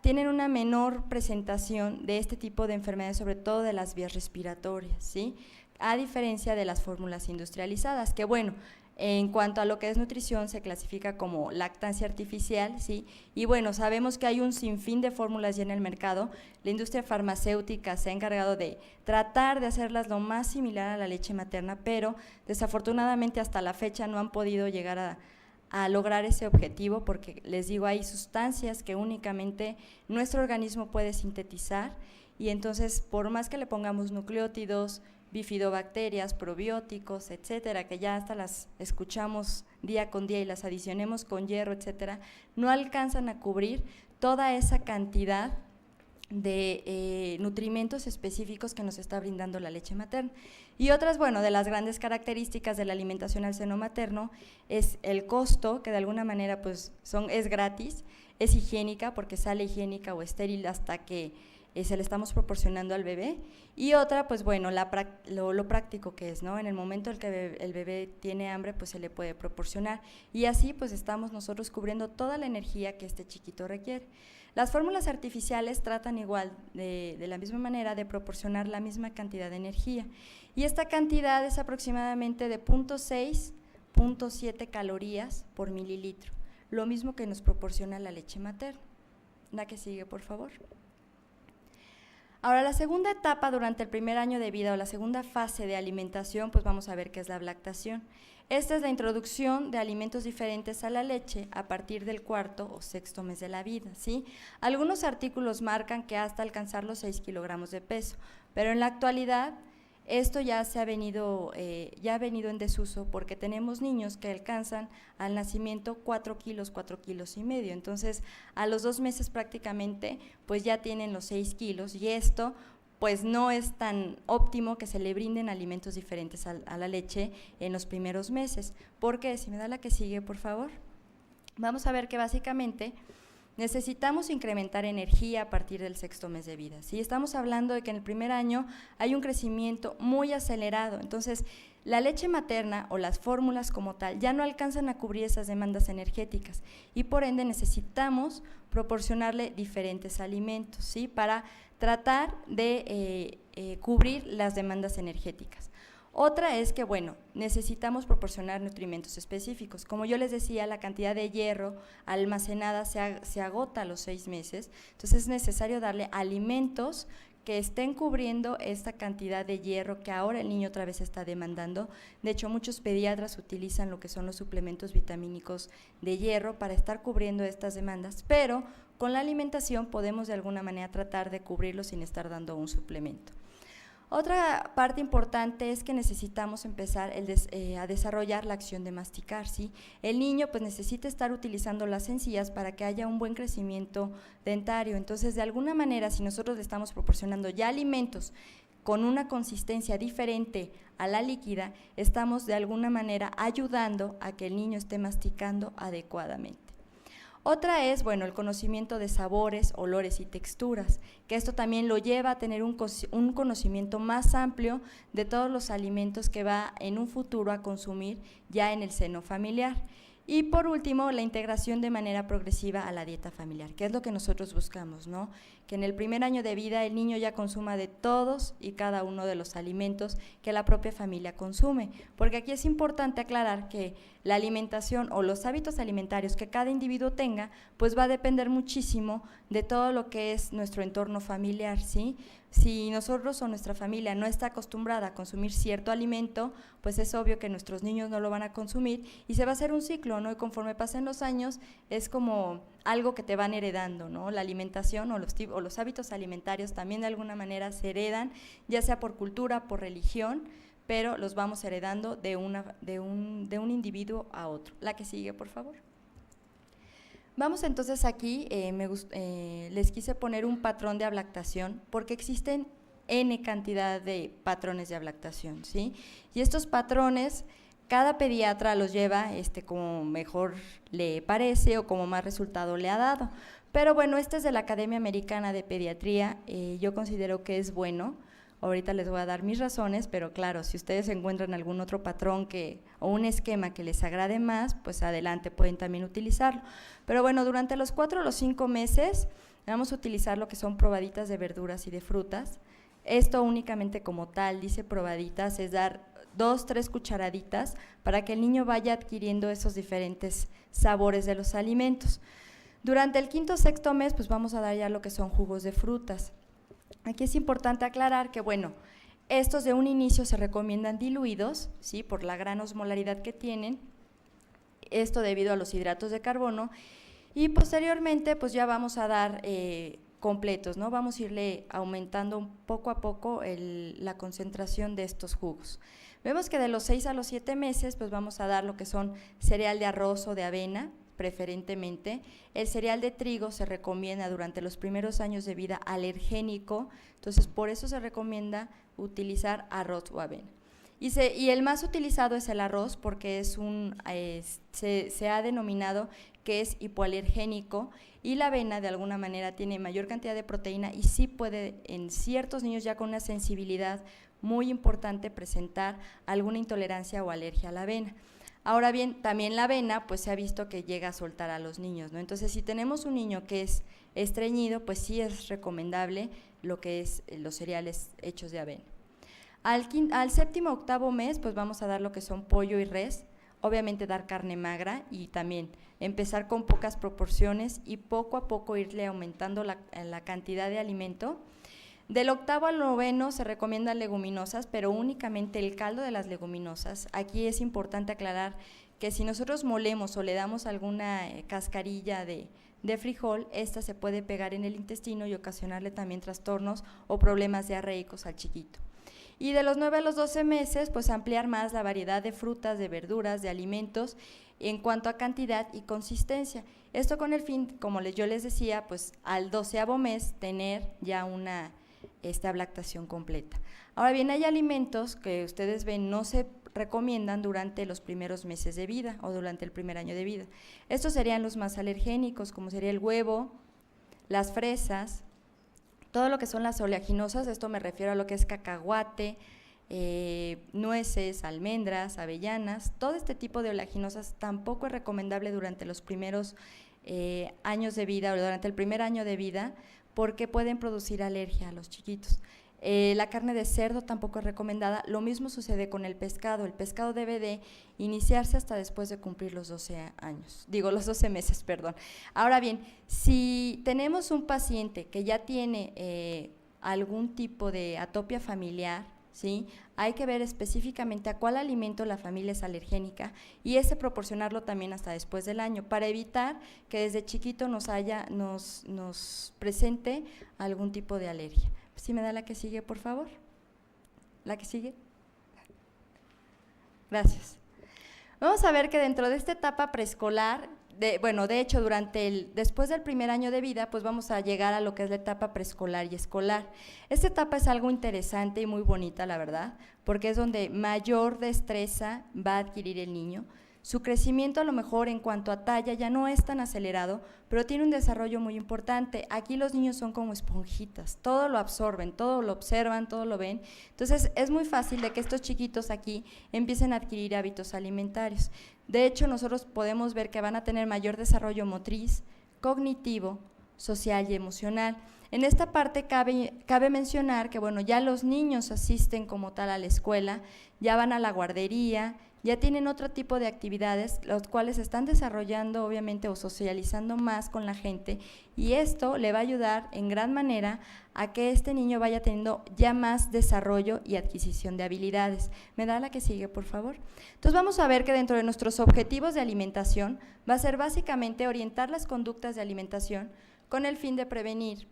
tienen una menor presentación de este tipo de enfermedades, sobre todo de las vías respiratorias, ¿sí? A diferencia de las fórmulas industrializadas, que bueno, en cuanto a lo que es nutrición se clasifica como lactancia artificial, ¿sí? Y bueno, sabemos que hay un sinfín de fórmulas ya en el mercado. La industria farmacéutica se ha encargado de tratar de hacerlas lo más similar a la leche materna, pero desafortunadamente hasta la fecha no han podido llegar a lograr ese objetivo, porque les digo, hay sustancias que únicamente nuestro organismo puede sintetizar, y entonces por más que le pongamos nucleótidos, bifidobacterias, probióticos, etcétera, que ya hasta las escuchamos día con día y las adicionemos con hierro, etcétera, no alcanzan a cubrir toda esa cantidad de nutrimentos específicos que nos está brindando la leche materna. Y otras, bueno, de las grandes características de la alimentación al seno materno es el costo, que de alguna manera pues es gratis, es higiénica porque sale higiénica o estéril hasta que se le estamos proporcionando al bebé, y otra, pues bueno, lo práctico que es, ¿no? En el momento en que el bebé tiene hambre, pues se le puede proporcionar, y así pues estamos nosotros cubriendo toda la energía que este chiquito requiere. Las fórmulas artificiales tratan igual, de la misma manera, de proporcionar la misma cantidad de energía, y esta cantidad es aproximadamente de 0.6, 0.7 calorías por mililitro, lo mismo que nos proporciona la leche materna. La que sigue, por favor. Ahora, la segunda etapa durante el primer año de vida o la segunda fase de alimentación, pues vamos a ver qué es la lactación. Esta es la introducción de alimentos diferentes a la leche a partir del 4º o 6º mes de la vida, ¿sí? Algunos artículos marcan que hasta alcanzar los 6 kilogramos de peso, pero en la actualidad esto ya ha venido en desuso, porque tenemos niños que alcanzan al nacimiento 4 kilos, 4 kilos y medio. Entonces, a los 2 meses prácticamente, pues ya tienen los 6 kilos, y esto pues no es tan óptimo que se le brinden alimentos diferentes a la leche en los primeros meses. Porque, si me da la que sigue, por favor, vamos a ver que básicamente necesitamos incrementar energía a partir del 6º mes de vida, ¿sí? Estamos hablando de que en el primer año hay un crecimiento muy acelerado, entonces la leche materna o las fórmulas como tal ya no alcanzan a cubrir esas demandas energéticas, y por ende necesitamos proporcionarle diferentes alimentos, ¿sí? Para tratar de cubrir las demandas energéticas. Otra es que, bueno, necesitamos proporcionar nutrimentos específicos. Como yo les decía, la cantidad de hierro almacenada se agota a los 6 meses, entonces es necesario darle alimentos que estén cubriendo esta cantidad de hierro que ahora el niño otra vez está demandando. De hecho, muchos pediatras utilizan lo que son los suplementos vitamínicos de hierro para estar cubriendo estas demandas, pero con la alimentación podemos de alguna manera tratar de cubrirlo sin estar dando un suplemento. Otra parte importante es que necesitamos empezar a desarrollar la acción de masticar, ¿sí? El niño pues necesita estar utilizando las encías para que haya un buen crecimiento dentario. Entonces, de alguna manera, si nosotros le estamos proporcionando ya alimentos con una consistencia diferente a la líquida, estamos de alguna manera ayudando a que el niño esté masticando adecuadamente. Otra es, bueno, el conocimiento de sabores, olores y texturas, que esto también lo lleva a tener un conocimiento más amplio de todos los alimentos que va en un futuro a consumir ya en el seno familiar. Y por último, la integración de manera progresiva a la dieta familiar, que es lo que nosotros buscamos, ¿no? Que en el primer año de vida el niño ya consuma de todos y cada uno de los alimentos que la propia familia consume, porque aquí es importante aclarar que la alimentación o los hábitos alimentarios que cada individuo tenga, pues va a depender muchísimo de todo lo que es nuestro entorno familiar, ¿sí? Si nosotros o nuestra familia no está acostumbrada a consumir cierto alimento, pues es obvio que nuestros niños no lo van a consumir y se va a hacer un ciclo, ¿no? Y conforme pasen los años es como algo que te van heredando, ¿no? La alimentación o los hábitos alimentarios también de alguna manera se heredan, ya sea por cultura, por religión, pero los vamos heredando de un individuo a otro. La que sigue, por favor. Vamos entonces aquí, les quise poner un patrón de ablactación porque existen N cantidad de patrones de ablactación, ¿sí? Y estos patrones, cada pediatra los lleva como mejor le parece o como más resultado le ha dado. Pero bueno, este es de la Academia Americana de Pediatría, yo considero que es bueno. Ahorita les voy a dar mis razones, pero claro, si ustedes encuentran algún otro patrón o un esquema que les agrade más, pues adelante, pueden también utilizarlo. Pero bueno, durante los 4 o los 5 meses vamos a utilizar lo que son probaditas de verduras y de frutas. Esto únicamente como tal, dice probaditas, es dar 2, 3 cucharaditas para que el niño vaya adquiriendo esos diferentes sabores de los alimentos. Durante el 5º o 6º mes, pues vamos a dar ya lo que son jugos de frutas. Aquí es importante aclarar que, bueno, estos de un inicio se recomiendan diluidos, ¿sí? Por la gran osmolaridad que tienen, esto debido a los hidratos de carbono, y posteriormente pues ya vamos a dar completos, ¿no? Vamos a irle aumentando poco a poco la concentración de estos jugos. Vemos que de los 6 a los 7 meses pues vamos a dar lo que son cereal de arroz o de avena, preferentemente. El cereal de trigo se recomienda durante los primeros años de vida alergénico, entonces por eso se recomienda utilizar arroz o avena. Y el más utilizado es el arroz porque se ha denominado que es hipoalergénico, y la avena de alguna manera tiene mayor cantidad de proteína y sí puede en ciertos niños ya con una sensibilidad muy importante presentar alguna intolerancia o alergia a la avena. Ahora bien, también la avena pues se ha visto que llega a soltar a los niños, ¿no? Entonces, si tenemos un niño que es estreñido, pues sí es recomendable lo que es los cereales hechos de avena. Al 7º o 8º mes, pues vamos a dar lo que son pollo y res, obviamente dar carne magra y también empezar con pocas proporciones y poco a poco irle aumentando la cantidad de alimento. Del 8º al 9º se recomiendan leguminosas, pero únicamente el caldo de las leguminosas. Aquí es importante aclarar que si nosotros molemos o le damos alguna cascarilla de frijol, esta se puede pegar en el intestino y ocasionarle también trastornos o problemas diarreicos al chiquito. Y de los 9 a los 12 meses, pues ampliar más la variedad de frutas, de verduras, de alimentos en cuanto a cantidad y consistencia. Esto con el fin, como yo les decía, pues al 12º mes tener ya una ablactación completa. Ahora bien, hay alimentos que ustedes ven no se recomiendan durante los primeros meses de vida o durante el primer año de vida. Estos serían los más alergénicos, como sería el huevo, las fresas, todo lo que son las oleaginosas, esto me refiero a lo que es cacahuate, nueces, almendras, avellanas, todo este tipo de oleaginosas tampoco es recomendable durante los primeros años de vida o durante el primer año de vida porque pueden producir alergia a los chiquitos. La carne de cerdo tampoco es recomendada, lo mismo sucede con el pescado debe de iniciarse hasta después de cumplir los 12 meses, perdón. Ahora bien, si tenemos un paciente que ya tiene algún tipo de atopia familiar, ¿sí? Hay que ver específicamente a cuál alimento la familia es alergénica y proporcionarlo también hasta después del año para evitar que desde chiquito nos presente algún tipo de alergia. ¿Sí me da la que sigue, por favor? ¿La que sigue? Gracias. Vamos a ver que dentro de esta etapa preescolar, de hecho, después del primer año de vida, pues vamos a llegar a lo que es la etapa preescolar y escolar. Esta etapa es algo interesante y muy bonita, la verdad, porque es donde mayor destreza va a adquirir el niño. Su crecimiento a lo mejor en cuanto a talla ya no es tan acelerado, pero tiene un desarrollo muy importante. Aquí los niños son como esponjitas, todo lo absorben, todo lo observan, todo lo ven. Entonces es muy fácil de que estos chiquitos aquí empiecen a adquirir hábitos alimentarios. De hecho, nosotros podemos ver que van a tener mayor desarrollo motriz, cognitivo, social y emocional. En esta parte cabe mencionar que bueno, ya los niños asisten como tal a la escuela, ya van a la guardería, ya tienen otro tipo de actividades, los cuales están desarrollando obviamente o socializando más con la gente, y esto le va a ayudar en gran manera a que este niño vaya teniendo ya más desarrollo y adquisición de habilidades. ¿Me da la que sigue, por favor? Entonces vamos a ver que dentro de nuestros objetivos de alimentación va a ser básicamente orientar las conductas de alimentación con el fin de prevenir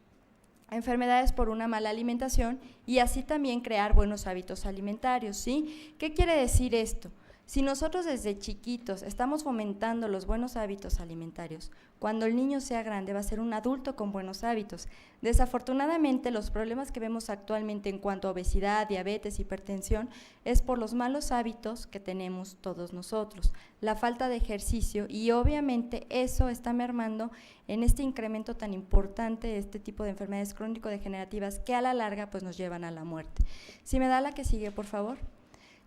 enfermedades por una mala alimentación y así también crear buenos hábitos alimentarios, ¿sí? ¿Qué quiere decir esto? Si nosotros desde chiquitos estamos fomentando los buenos hábitos alimentarios, cuando el niño sea grande va a ser un adulto con buenos hábitos. Desafortunadamente, los problemas que vemos actualmente en cuanto a obesidad, diabetes, hipertensión, es por los malos hábitos que tenemos todos nosotros, la falta de ejercicio, y obviamente eso está mermando en este incremento tan importante de este tipo de enfermedades crónico-degenerativas que a la larga pues nos llevan a la muerte. Si me da la que sigue, por favor.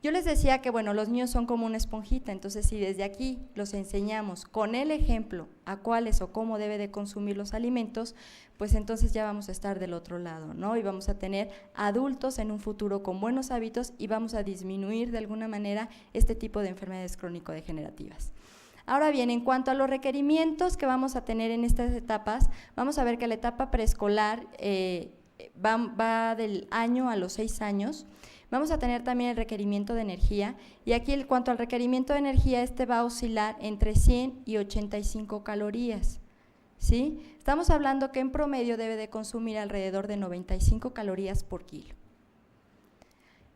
Yo les decía que bueno, los niños son como una esponjita, entonces si desde aquí los enseñamos con el ejemplo a cuáles o cómo debe de consumir los alimentos, pues entonces ya vamos a estar del otro lado, ¿no? Y vamos a tener adultos en un futuro con buenos hábitos y vamos a disminuir de alguna manera este tipo de enfermedades crónico-degenerativas. Ahora bien, en cuanto a los requerimientos que vamos a tener en estas etapas, vamos a ver que la etapa preescolar va del año a los 6 años. Vamos a tener también el requerimiento de energía, y aquí en cuanto al requerimiento de energía, este va a oscilar entre 100 y 85 calorías, ¿sí? Estamos hablando que en promedio debe de consumir alrededor de 95 calorías por kilo.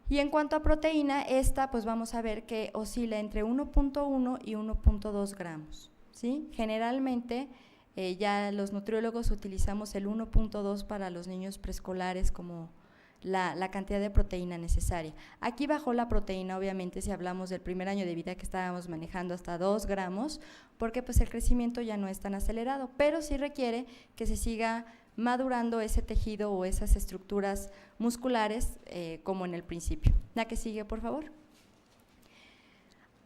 Y en cuanto a proteína, esta pues vamos a ver que oscila entre 1.1 y 1.2 gramos, ¿sí? Generalmente ya los nutriólogos utilizamos el 1.2 para los niños preescolares como la cantidad de proteína necesaria. Aquí bajó la proteína, obviamente, si hablamos del primer año de vida, que estábamos manejando hasta 2 gramos, porque pues el crecimiento ya no es tan acelerado, pero sí requiere que se siga madurando ese tejido o esas estructuras musculares como en el principio. La que sigue, por favor.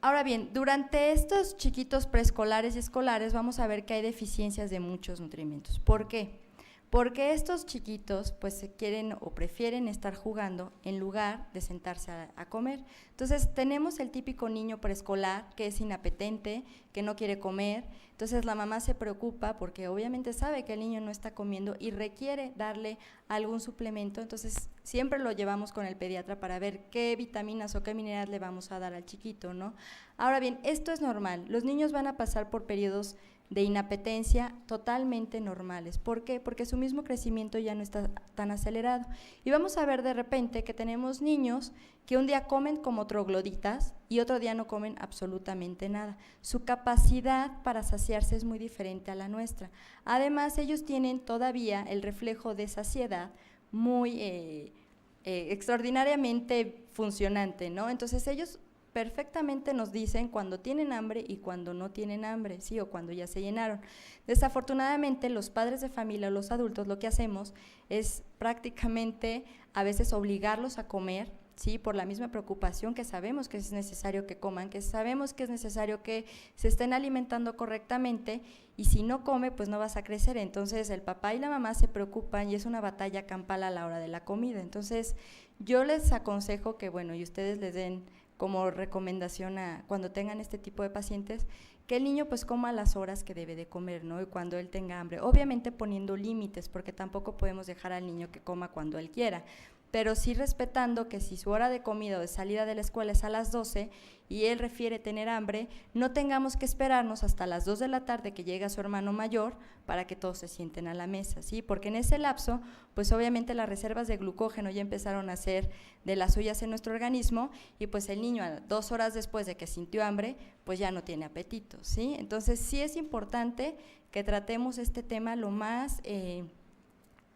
Ahora bien, durante estos chiquitos preescolares y escolares vamos a ver que hay deficiencias de muchos nutrimentos. ¿Por qué? Porque estos chiquitos pues se quieren o prefieren estar jugando en lugar de sentarse a comer. Entonces tenemos el típico niño preescolar que es inapetente, que no quiere comer, entonces la mamá se preocupa porque obviamente sabe que el niño no está comiendo y requiere darle algún suplemento, entonces siempre lo llevamos con el pediatra para ver qué vitaminas o qué minerales le vamos a dar al chiquito, ¿no? Ahora bien, esto es normal, los niños van a pasar por periodos de inapetencia totalmente normales. ¿Por qué? Porque su mismo crecimiento ya no está tan acelerado. Y vamos a ver de repente que tenemos niños que un día comen como trogloditas y otro día no comen absolutamente nada. Su capacidad para saciarse es muy diferente a la nuestra. Además, ellos tienen todavía el reflejo de saciedad muy extraordinariamente funcionante, ¿no? Entonces ellos perfectamente nos dicen cuando tienen hambre y cuando no tienen hambre, ¿sí? O cuando ya se llenaron. Desafortunadamente, los padres de familia o los adultos lo que hacemos es prácticamente a veces obligarlos a comer, ¿sí? Por la misma preocupación que sabemos que es necesario que coman, que sabemos que es necesario que se estén alimentando correctamente, y si no come, pues no vas a crecer. Entonces el papá y la mamá se preocupan y es una batalla campal a la hora de la comida. Entonces yo les aconsejo que, bueno, y ustedes les den como recomendación a cuando tengan este tipo de pacientes, que el niño pues coma a las horas que debe de comer, ¿no? Y cuando él tenga hambre, obviamente poniendo límites, porque tampoco podemos dejar al niño que coma cuando él quiera, pero sí respetando que si su hora de comida o de salida de la escuela es a las 12 y él refiere tener hambre, no tengamos que esperarnos hasta las 2 de la tarde que llega su hermano mayor para que todos se sienten a la mesa, ¿sí? Porque en ese lapso, pues obviamente las reservas de glucógeno ya empezaron a hacer de las suyas en nuestro organismo, y pues el niño 2 horas después de que sintió hambre, pues ya no tiene apetito, ¿sí? Entonces sí es importante que tratemos este tema lo más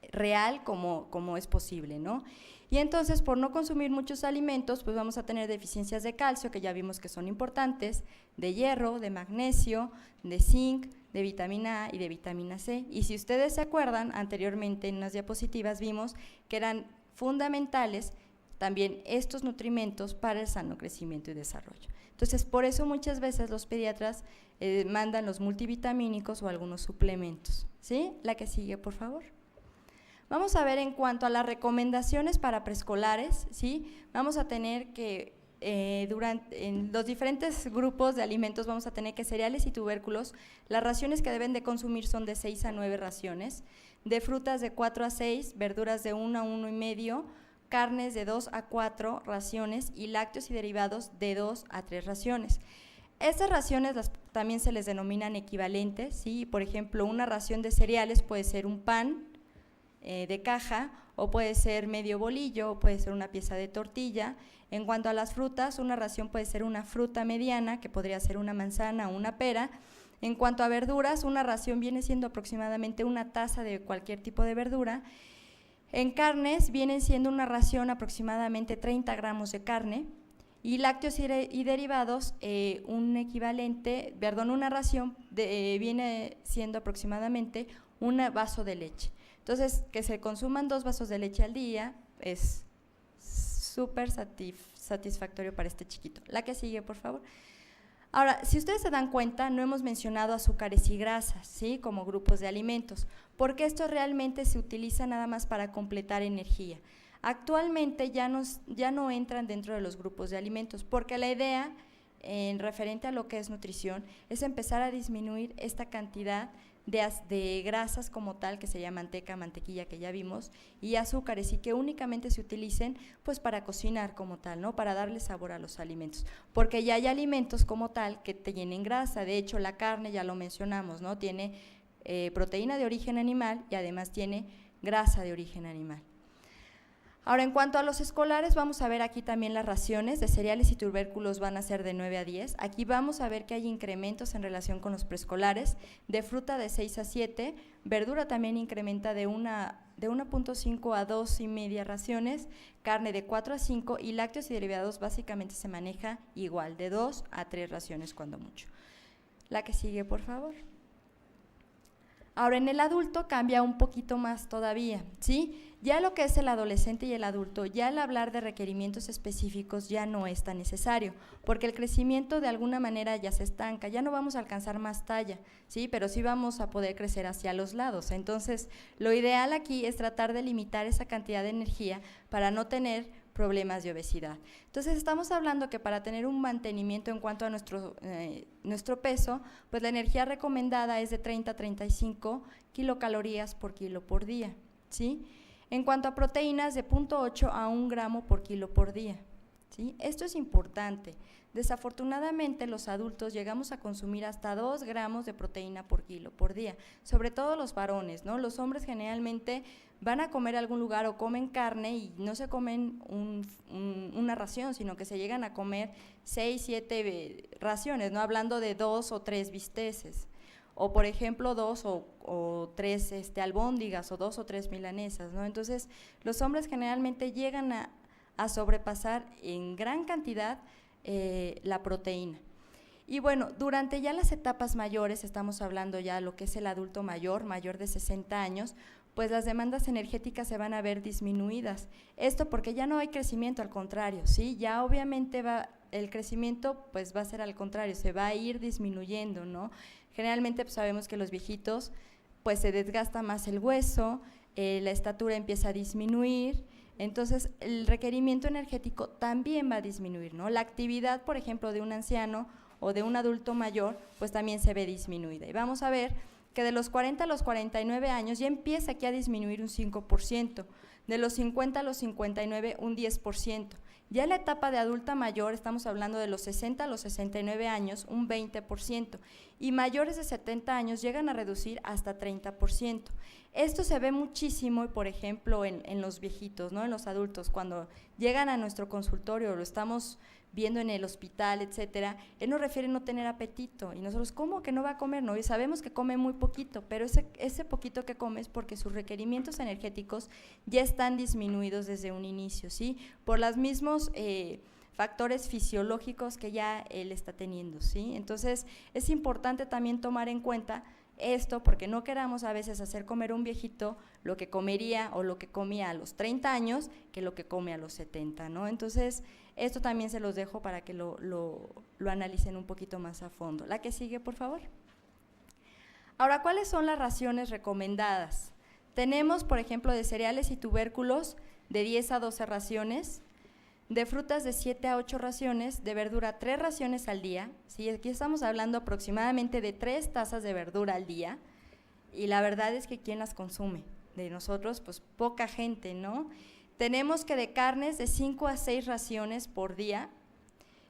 real como es posible, ¿no? Y entonces, por no consumir muchos alimentos, pues vamos a tener deficiencias de calcio, que ya vimos que son importantes, de hierro, de magnesio, de zinc, de vitamina A y de vitamina C. Y si ustedes se acuerdan, anteriormente en unas diapositivas vimos que eran fundamentales también estos nutrimentos para el sano crecimiento y desarrollo. Entonces, por eso muchas veces los pediatras mandan los multivitamínicos o algunos suplementos, ¿sí? La que sigue, por favor. Vamos a ver en cuanto a las recomendaciones para preescolares, ¿sí? Vamos a tener que en los diferentes grupos de alimentos vamos a tener que cereales y tubérculos, las raciones que deben de consumir son de 6 a 9 raciones, de frutas de 4 a 6, verduras de 1 a 1,5, carnes de 2 a 4 raciones y lácteos y derivados de 2 a 3 raciones. Estas raciones también se les denominan equivalentes, ¿sí? Por ejemplo, una ración de cereales puede ser un pan de caja, o puede ser medio bolillo, o puede ser una pieza de tortilla. En cuanto a las frutas, una ración puede ser una fruta mediana, que podría ser una manzana o una pera. En cuanto a verduras, una ración viene siendo aproximadamente una taza de cualquier tipo de verdura. En carnes, vienen siendo una ración aproximadamente 30 gramos de carne. Y lácteos y derivados, una ración viene siendo aproximadamente un vaso de leche. Entonces, que se consuman 2 vasos de leche al día es súper satisfactorio para este chiquito. La que sigue, por favor. Ahora, si ustedes se dan cuenta, no hemos mencionado azúcares y grasas, ¿sí? Como grupos de alimentos, porque esto realmente se utiliza nada más para completar energía. Actualmente ya no entran dentro de los grupos de alimentos, porque la idea, en referente a lo que es nutrición, es empezar a disminuir esta cantidad de grasas como tal, que sería manteca, mantequilla, que ya vimos, y azúcares, y que únicamente se utilicen pues para cocinar como tal, ¿no? Para darle sabor a los alimentos, porque ya hay alimentos como tal que tienen grasa. De hecho, la carne, ya lo mencionamos, ¿no? Tiene proteína de origen animal y además tiene grasa de origen animal. Ahora, en cuanto a los escolares, vamos a ver aquí también las raciones de cereales y tubérculos van a ser de 9 a 10. Aquí vamos a ver que hay incrementos en relación con los preescolares, de fruta de 6 a 7, verdura también incrementa de 1.5 a 2,5 raciones, carne de 4 a 5 y lácteos y derivados básicamente se maneja igual, de 2 a 3 raciones cuando mucho. La que sigue, por favor. Ahora, en el adulto cambia un poquito más todavía, ¿sí? Ya lo que es el adolescente y el adulto, ya al hablar de requerimientos específicos ya no es tan necesario, porque el crecimiento de alguna manera ya se estanca, ya no vamos a alcanzar más talla, ¿sí? Pero sí vamos a poder crecer hacia los lados. Entonces, lo ideal aquí es tratar de limitar esa cantidad de energía para no tener problemas de obesidad. Entonces, estamos hablando que para tener un mantenimiento en cuanto a nuestro peso, pues la energía recomendada es de 30 a 35 kilocalorías por kilo por día, ¿sí? En cuanto a proteínas, de 0.8 a 1 gramo por kilo por día, ¿sí? Esto es importante. Desafortunadamente, los adultos llegamos a consumir hasta 2 gramos de proteína por kilo por día, sobre todo los varones, ¿no? Los hombres generalmente van a comer a algún lugar o comen carne y no se comen una ración, sino que se llegan a comer 6, 7 raciones, ¿no? Hablando de 2 o 3 bisteces, o por ejemplo 2 o 3 albóndigas o 2 o 3 milanesas, ¿no? Entonces, los hombres generalmente llegan a sobrepasar en gran cantidad la proteína. Y bueno, durante ya las etapas mayores, estamos hablando ya lo que es el adulto mayor de 60 años, pues las demandas energéticas se van a ver disminuidas. Esto porque ya no hay crecimiento, al contrario, ¿sí? Ya obviamente el crecimiento pues va a ser al contrario, se va a ir disminuyendo, ¿no? Generalmente pues sabemos que los viejitos pues se desgasta más el hueso, la estatura empieza a disminuir, entonces el requerimiento energético también va a disminuir, ¿no? La actividad, por ejemplo, de un anciano o de un adulto mayor, pues también se ve disminuida. Y vamos a ver que de los 40 a los 49 años ya empieza aquí a disminuir un 5%, de los 50 a los 59 un 10%. Ya en la etapa de adulta mayor estamos hablando de los 60 a los 69 años un 20%, y mayores de 70 años llegan a reducir hasta 30%. Esto se ve muchísimo, por ejemplo, en los viejitos, ¿no? En los adultos, cuando llegan a nuestro consultorio, lo estamos viendo en el hospital, etcétera, él nos refiere no tener apetito, y nosotros, ¿cómo que no va a comer? No, y sabemos que come muy poquito, pero ese poquito que come es porque sus requerimientos energéticos ya están disminuidos desde un inicio, ¿sí? Por los mismos factores fisiológicos que ya él está teniendo, ¿sí? Entonces, es importante también tomar en cuenta esto, porque no queramos a veces hacer comer a un viejito lo que comería o lo que comía a los 30 años que lo que come a los 70, ¿no? Entonces, esto también se los dejo para que lo analicen un poquito más a fondo. La que sigue, por favor. Ahora, ¿cuáles son las raciones recomendadas? Tenemos, por ejemplo, de cereales y tubérculos de 10 a 12 raciones, de frutas de 7 a 8 raciones, de verdura 3 raciones al día, ¿sí? Aquí estamos hablando aproximadamente de 3 tazas de verdura al día, y la verdad es que ¿quién las consume? De nosotros, pues poca gente, ¿no? Tenemos que de carnes de 5 a 6 raciones por día,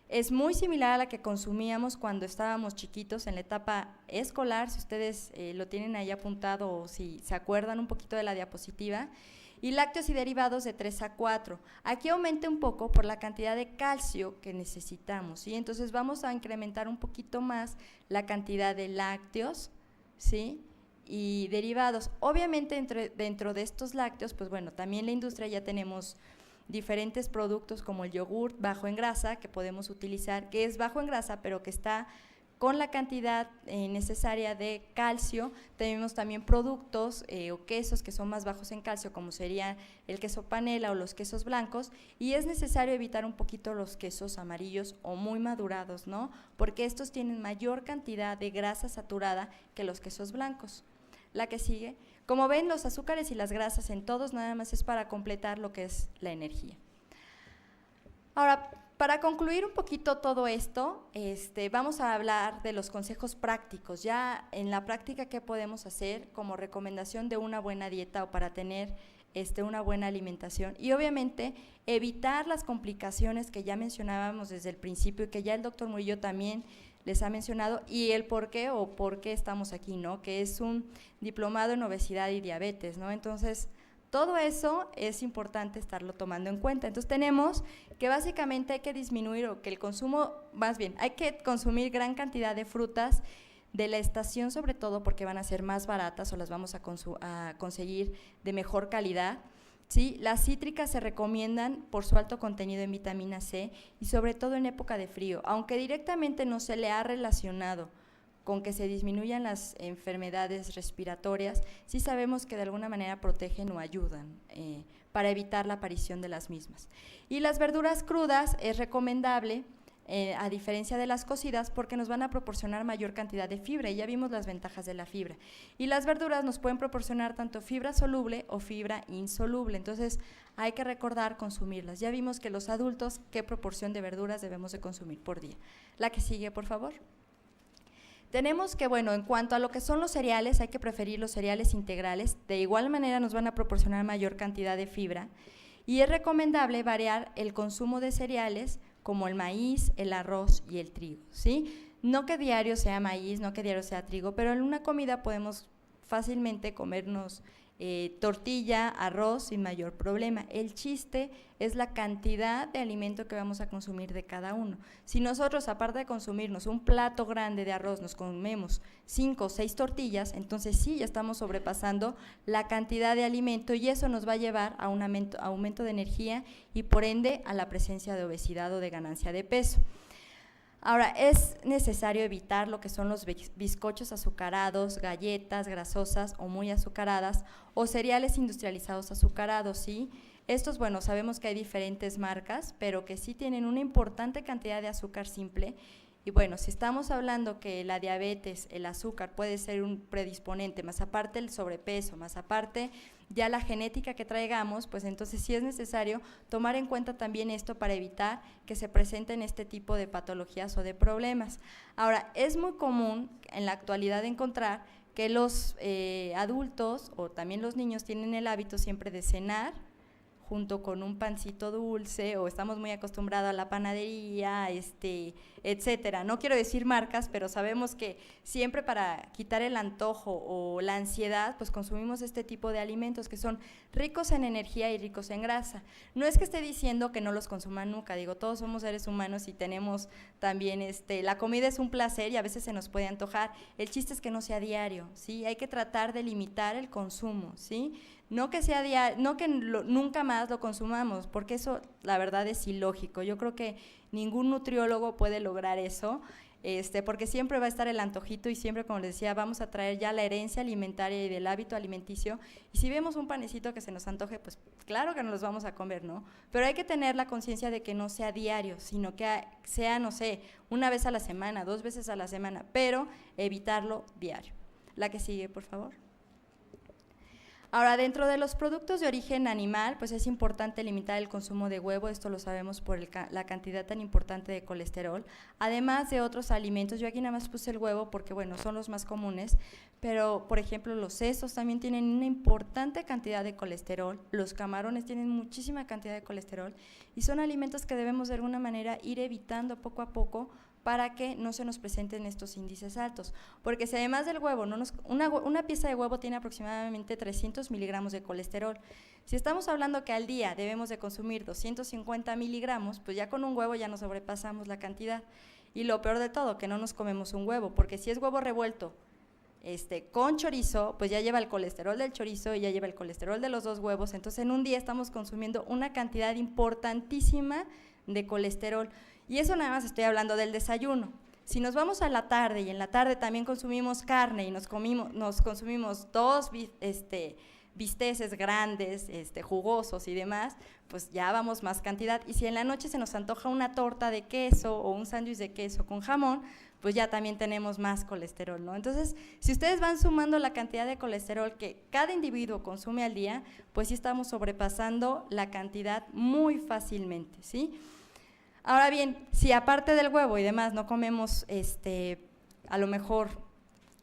es muy similar a la que consumíamos cuando estábamos chiquitos en la etapa escolar, si ustedes lo tienen ahí apuntado o si se acuerdan un poquito de la diapositiva, y lácteos y derivados de 3 a 4. Aquí aumenta un poco por la cantidad de calcio que necesitamos, ¿sí? Entonces vamos a incrementar un poquito más la cantidad de lácteos, ¿sí? Y derivados. Obviamente dentro de estos lácteos, pues bueno, también la industria ya tenemos diferentes productos como el yogurt bajo en grasa que podemos utilizar, que es bajo en grasa pero que está con la cantidad necesaria de calcio. Tenemos también productos o quesos que son más bajos en calcio, como sería el queso panela o los quesos blancos, y es necesario evitar un poquito los quesos amarillos o muy madurados, ¿no? Porque estos tienen mayor cantidad de grasa saturada que los quesos blancos. La que sigue. Como ven, los azúcares y las grasas en todos nada más es para completar lo que es la energía. Ahora, para concluir un poquito todo esto, vamos a hablar de los consejos prácticos, ya en la práctica qué podemos hacer como recomendación de una buena dieta o para tener una buena alimentación, y obviamente evitar las complicaciones que ya mencionábamos desde el principio y que ya el doctor Murillo también les ha mencionado, y el por qué o por qué estamos aquí, ¿no? Que es un diplomado en obesidad y diabetes, ¿no? Entonces, todo eso es importante estarlo tomando en cuenta. Entonces tenemos que básicamente hay que disminuir o que el consumo, más bien, hay que consumir gran cantidad de frutas de la estación, sobre todo porque van a ser más baratas o las vamos a conseguir de mejor calidad, ¿sí? Las cítricas se recomiendan por su alto contenido en vitamina C y sobre todo en época de frío, aunque directamente no se le ha relacionado con que se disminuyan las enfermedades respiratorias, sí sabemos que de alguna manera protegen o ayudan para evitar la aparición de las mismas. Y las verduras crudas es recomendable, a diferencia de las cocidas, porque nos van a proporcionar mayor cantidad de fibra, y ya vimos las ventajas de la fibra. Y las verduras nos pueden proporcionar tanto fibra soluble o fibra insoluble, entonces hay que recordar consumirlas. Ya vimos que los adultos, qué proporción de verduras debemos de consumir por día. La que sigue, por favor. Tenemos que, bueno, en cuanto a lo que son los cereales, hay que preferir los cereales integrales, de igual manera nos van a proporcionar mayor cantidad de fibra, y es recomendable variar el consumo de cereales como el maíz, el arroz y el trigo, ¿sí? No que diario sea maíz, no que diario sea trigo, pero en una comida podemos fácilmente comernos tortilla, arroz sin mayor problema. El chiste es la cantidad de alimento que vamos a consumir de cada uno. Si nosotros, aparte de consumirnos un plato grande de arroz, nos comemos 5 o 6 tortillas, entonces sí, ya estamos sobrepasando la cantidad de alimento, y eso nos va a llevar a un aumento de energía y por ende a la presencia de obesidad o de ganancia de peso. Ahora, es necesario evitar lo que son los bizcochos azucarados, galletas grasosas o muy azucaradas, o cereales industrializados azucarados, ¿sí? Estos, bueno, sabemos que hay diferentes marcas, pero que sí tienen una importante cantidad de azúcar simple. Y bueno, si estamos hablando que la diabetes, el azúcar puede ser un predisponente, más aparte el sobrepeso, más aparte ya la genética que traigamos, pues entonces sí es necesario tomar en cuenta también esto para evitar que se presenten este tipo de patologías o de problemas. Ahora, es muy común en la actualidad encontrar que los adultos o también los niños tienen el hábito siempre de cenar junto con un pancito dulce, o estamos muy acostumbrados a la panadería, etcétera. No quiero decir marcas, pero sabemos que siempre para quitar el antojo o la ansiedad, pues consumimos este tipo de alimentos que son ricos en energía y ricos en grasa. No es que esté diciendo que no los consuman nunca, digo, todos somos seres humanos y tenemos también, la comida es un placer y a veces se nos puede antojar. El chiste es que no sea diario, ¿sí? Hay que tratar de limitar el consumo, ¿sí? No que sea diario, no que nunca más lo consumamos, porque eso la verdad es ilógico. Yo creo que ningún nutriólogo puede lograr eso, porque siempre va a estar el antojito y siempre, como les decía, vamos a traer ya la herencia alimentaria y del hábito alimenticio, y si vemos un panecito que se nos antoje, pues claro que nos los vamos a comer, ¿no? Pero hay que tener la conciencia de que no sea diario, sino que sea, no sé, una vez a la semana, 2 veces a la semana, pero evitarlo diario. La que sigue, por favor. Ahora, dentro de los productos de origen animal, pues es importante limitar el consumo de huevo, esto lo sabemos por la cantidad tan importante de colesterol, además de otros alimentos. Yo aquí nada más puse el huevo porque, bueno, son los más comunes, pero, por ejemplo, los sesos también tienen una importante cantidad de colesterol, los camarones tienen muchísima cantidad de colesterol, y son alimentos que debemos de alguna manera ir evitando poco a poco, para que no se nos presenten estos índices altos, porque si además del huevo, una pieza de huevo tiene aproximadamente 300 miligramos de colesterol, si estamos hablando que al día debemos de consumir 250 miligramos, pues ya con un huevo ya nos sobrepasamos la cantidad, y lo peor de todo, que no nos comemos un huevo, porque si es huevo revuelto con chorizo, pues ya lleva el colesterol del chorizo y ya lleva el colesterol de los 2 huevos, entonces en un día estamos consumiendo una cantidad importantísima de colesterol. Y eso nada más estoy hablando del desayuno. Si nos vamos a la tarde y en la tarde también consumimos carne y nos consumimos 2 bisteces grandes, jugosos y demás, pues ya vamos más cantidad. Y si en la noche se nos antoja una torta de queso o un sándwich de queso con jamón, pues ya también tenemos más colesterol, ¿no? Entonces, si ustedes van sumando la cantidad de colesterol que cada individuo consume al día, pues sí estamos sobrepasando la cantidad muy fácilmente, ¿sí? Ahora bien, si aparte del huevo y demás no comemos a lo mejor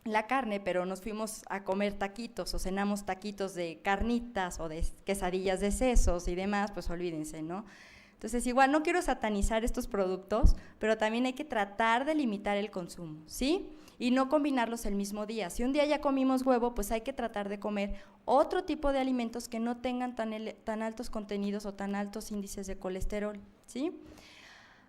la carne, pero nos fuimos a comer taquitos o cenamos taquitos de carnitas o de quesadillas de sesos y demás, pues olvídense, ¿no? Entonces, igual no quiero satanizar estos productos, pero también hay que tratar de limitar el consumo, ¿sí? Y no combinarlos el mismo día. Si un día ya comimos huevo, pues hay que tratar de comer otro tipo de alimentos que no tengan tan altos contenidos o tan altos índices de colesterol, ¿sí?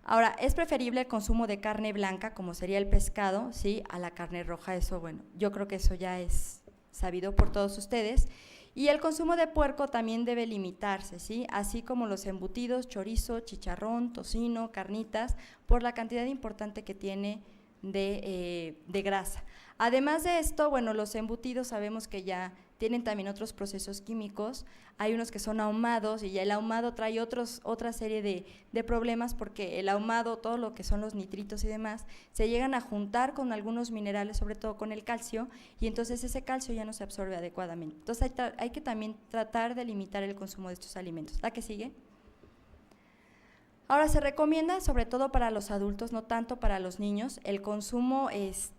Ahora, es preferible el consumo de carne blanca, como sería el pescado, ¿sí?, a la carne roja. Eso, bueno, yo creo que eso ya es sabido por todos ustedes. Y el consumo de puerco también debe limitarse, ¿sí?, así como los embutidos, chorizo, chicharrón, tocino, carnitas, por la cantidad importante que tiene de grasa. Además de esto, bueno, los embutidos sabemos que ya tienen también otros procesos químicos, hay unos que son ahumados y ya el ahumado trae otra serie de problemas, porque el ahumado, todo lo que son los nitritos y demás, se llegan a juntar con algunos minerales, sobre todo con el calcio, y entonces ese calcio ya no se absorbe adecuadamente. Entonces hay que también tratar de limitar el consumo de estos alimentos. ¿La que sigue? Ahora, se recomienda, sobre todo para los adultos, no tanto para los niños, el consumo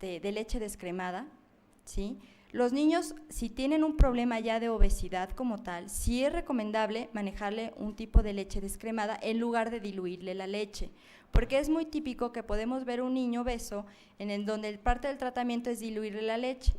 de leche descremada, ¿sí? Los niños, si tienen un problema ya de obesidad como tal, sí es recomendable manejarle un tipo de leche descremada en lugar de diluirle la leche, porque es muy típico que podemos ver un niño obeso en donde parte del tratamiento es diluirle la leche.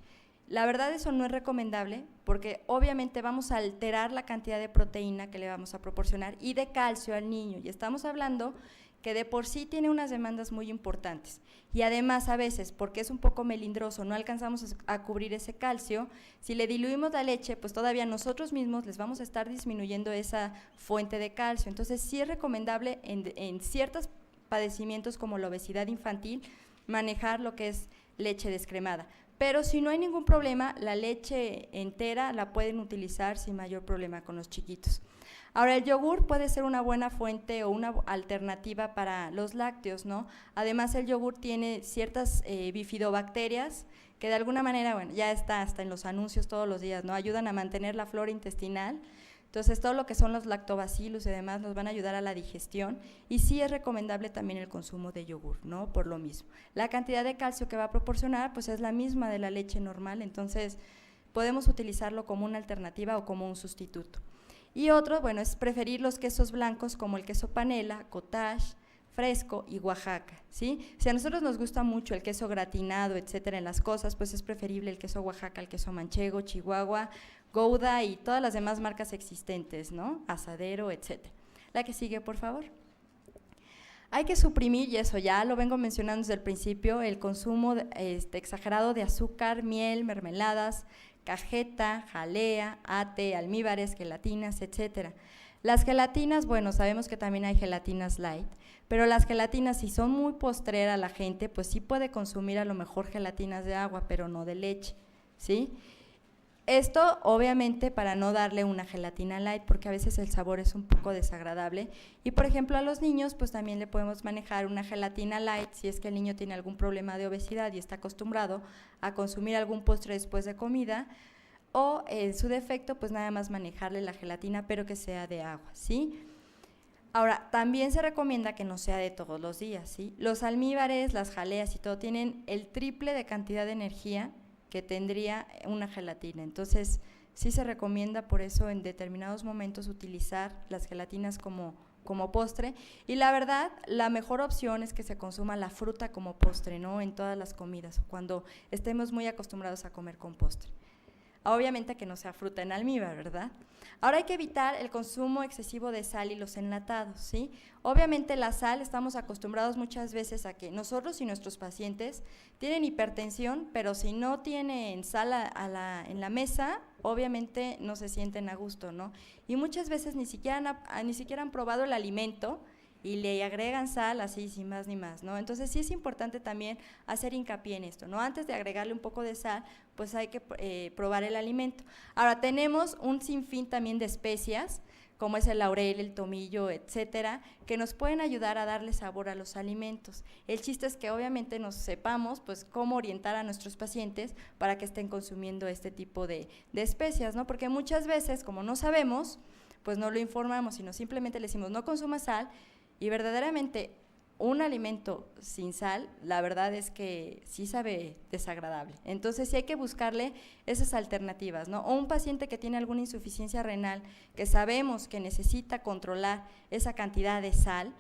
La verdad, eso no es recomendable, porque obviamente vamos a alterar la cantidad de proteína que le vamos a proporcionar y de calcio al niño, y estamos hablando que de por sí tiene unas demandas muy importantes, y además a veces, porque es un poco melindroso, no alcanzamos a cubrir ese calcio. Si le diluimos la leche, pues todavía nosotros mismos les vamos a estar disminuyendo esa fuente de calcio. Entonces sí es recomendable en ciertos padecimientos como la obesidad infantil manejar lo que es leche descremada, pero si no hay ningún problema, la leche entera la pueden utilizar sin mayor problema con los chiquitos. Ahora, el yogur puede ser una buena fuente o una alternativa para los lácteos, ¿no? Además, el yogur tiene ciertas bifidobacterias que de alguna manera, bueno, ya está hasta en los anuncios todos los días, ¿no? Ayudan a mantener la flora intestinal. Entonces, todo lo que son los lactobacillus y demás nos van a ayudar a la digestión, y sí es recomendable también el consumo de yogur, ¿no? Por lo mismo. La cantidad de calcio que va a proporcionar, pues es la misma de la leche normal, entonces podemos utilizarlo como una alternativa o como un sustituto. Y otro, bueno, es preferir los quesos blancos como el queso panela, cottage, fresco y Oaxaca, ¿sí? Si a nosotros nos gusta mucho el queso gratinado, etcétera, en las cosas, pues es preferible el queso Oaxaca, el queso manchego, Chihuahua, Gouda y todas las demás marcas existentes, ¿no? Asadero, etcétera. La que sigue, por favor. Hay que suprimir, y eso ya lo vengo mencionando desde el principio, el consumo exagerado de azúcar, miel, mermeladas, cajeta, jalea, ate, almíbares, gelatinas, etcétera. Las gelatinas, bueno, sabemos que también hay gelatinas light, pero las gelatinas, si son muy postreras a la gente, pues sí puede consumir a lo mejor gelatinas de agua, pero no de leche, ¿sí? Esto, obviamente, para no darle una gelatina light, porque a veces el sabor es un poco desagradable. Y, por ejemplo, a los niños, pues también le podemos manejar una gelatina light si es que el niño tiene algún problema de obesidad y está acostumbrado a consumir algún postre después de comida, o en su defecto, pues nada más manejarle la gelatina, pero que sea de agua, ¿sí? Ahora, también se recomienda que no sea de todos los días, ¿sí? Los almíbares, las jaleas y todo tienen el triple de cantidad de energía que tendría una gelatina. Entonces, sí se recomienda por eso en determinados momentos utilizar las gelatinas como postre. Y la verdad, la mejor opción es que se consuma la fruta como postre, ¿no? En todas las comidas, cuando estemos muy acostumbrados a comer con postre. Obviamente que no sea fruta en almíbar, ¿verdad? Ahora hay que evitar el consumo excesivo de sal y los enlatados, ¿sí? Obviamente la sal, estamos acostumbrados muchas veces a que nosotros y nuestros pacientes tienen hipertensión, pero si no tienen sal en la mesa, obviamente no se sienten a gusto, ¿no? Y muchas veces ni siquiera han probado el alimento y le agregan sal así sin más ni más, ¿no? Entonces sí es importante también hacer hincapié en esto, ¿no? Antes de agregarle un poco de sal, pues hay que probar el alimento. Ahora tenemos un sinfín también de especias, como es el laurel, el tomillo, etcétera, que nos pueden ayudar a darle sabor a los alimentos. El chiste es que obviamente nos sepamos pues cómo orientar a nuestros pacientes para que estén consumiendo este tipo de especias, ¿no? Porque muchas veces, como no sabemos, pues no lo informamos, sino simplemente le decimos no consuma sal. Y verdaderamente un alimento sin sal, la verdad es que sí sabe desagradable. Entonces sí hay que buscarle esas alternativas, ¿no? O un paciente que tiene alguna insuficiencia renal, que sabemos que necesita controlar esa cantidad de sal,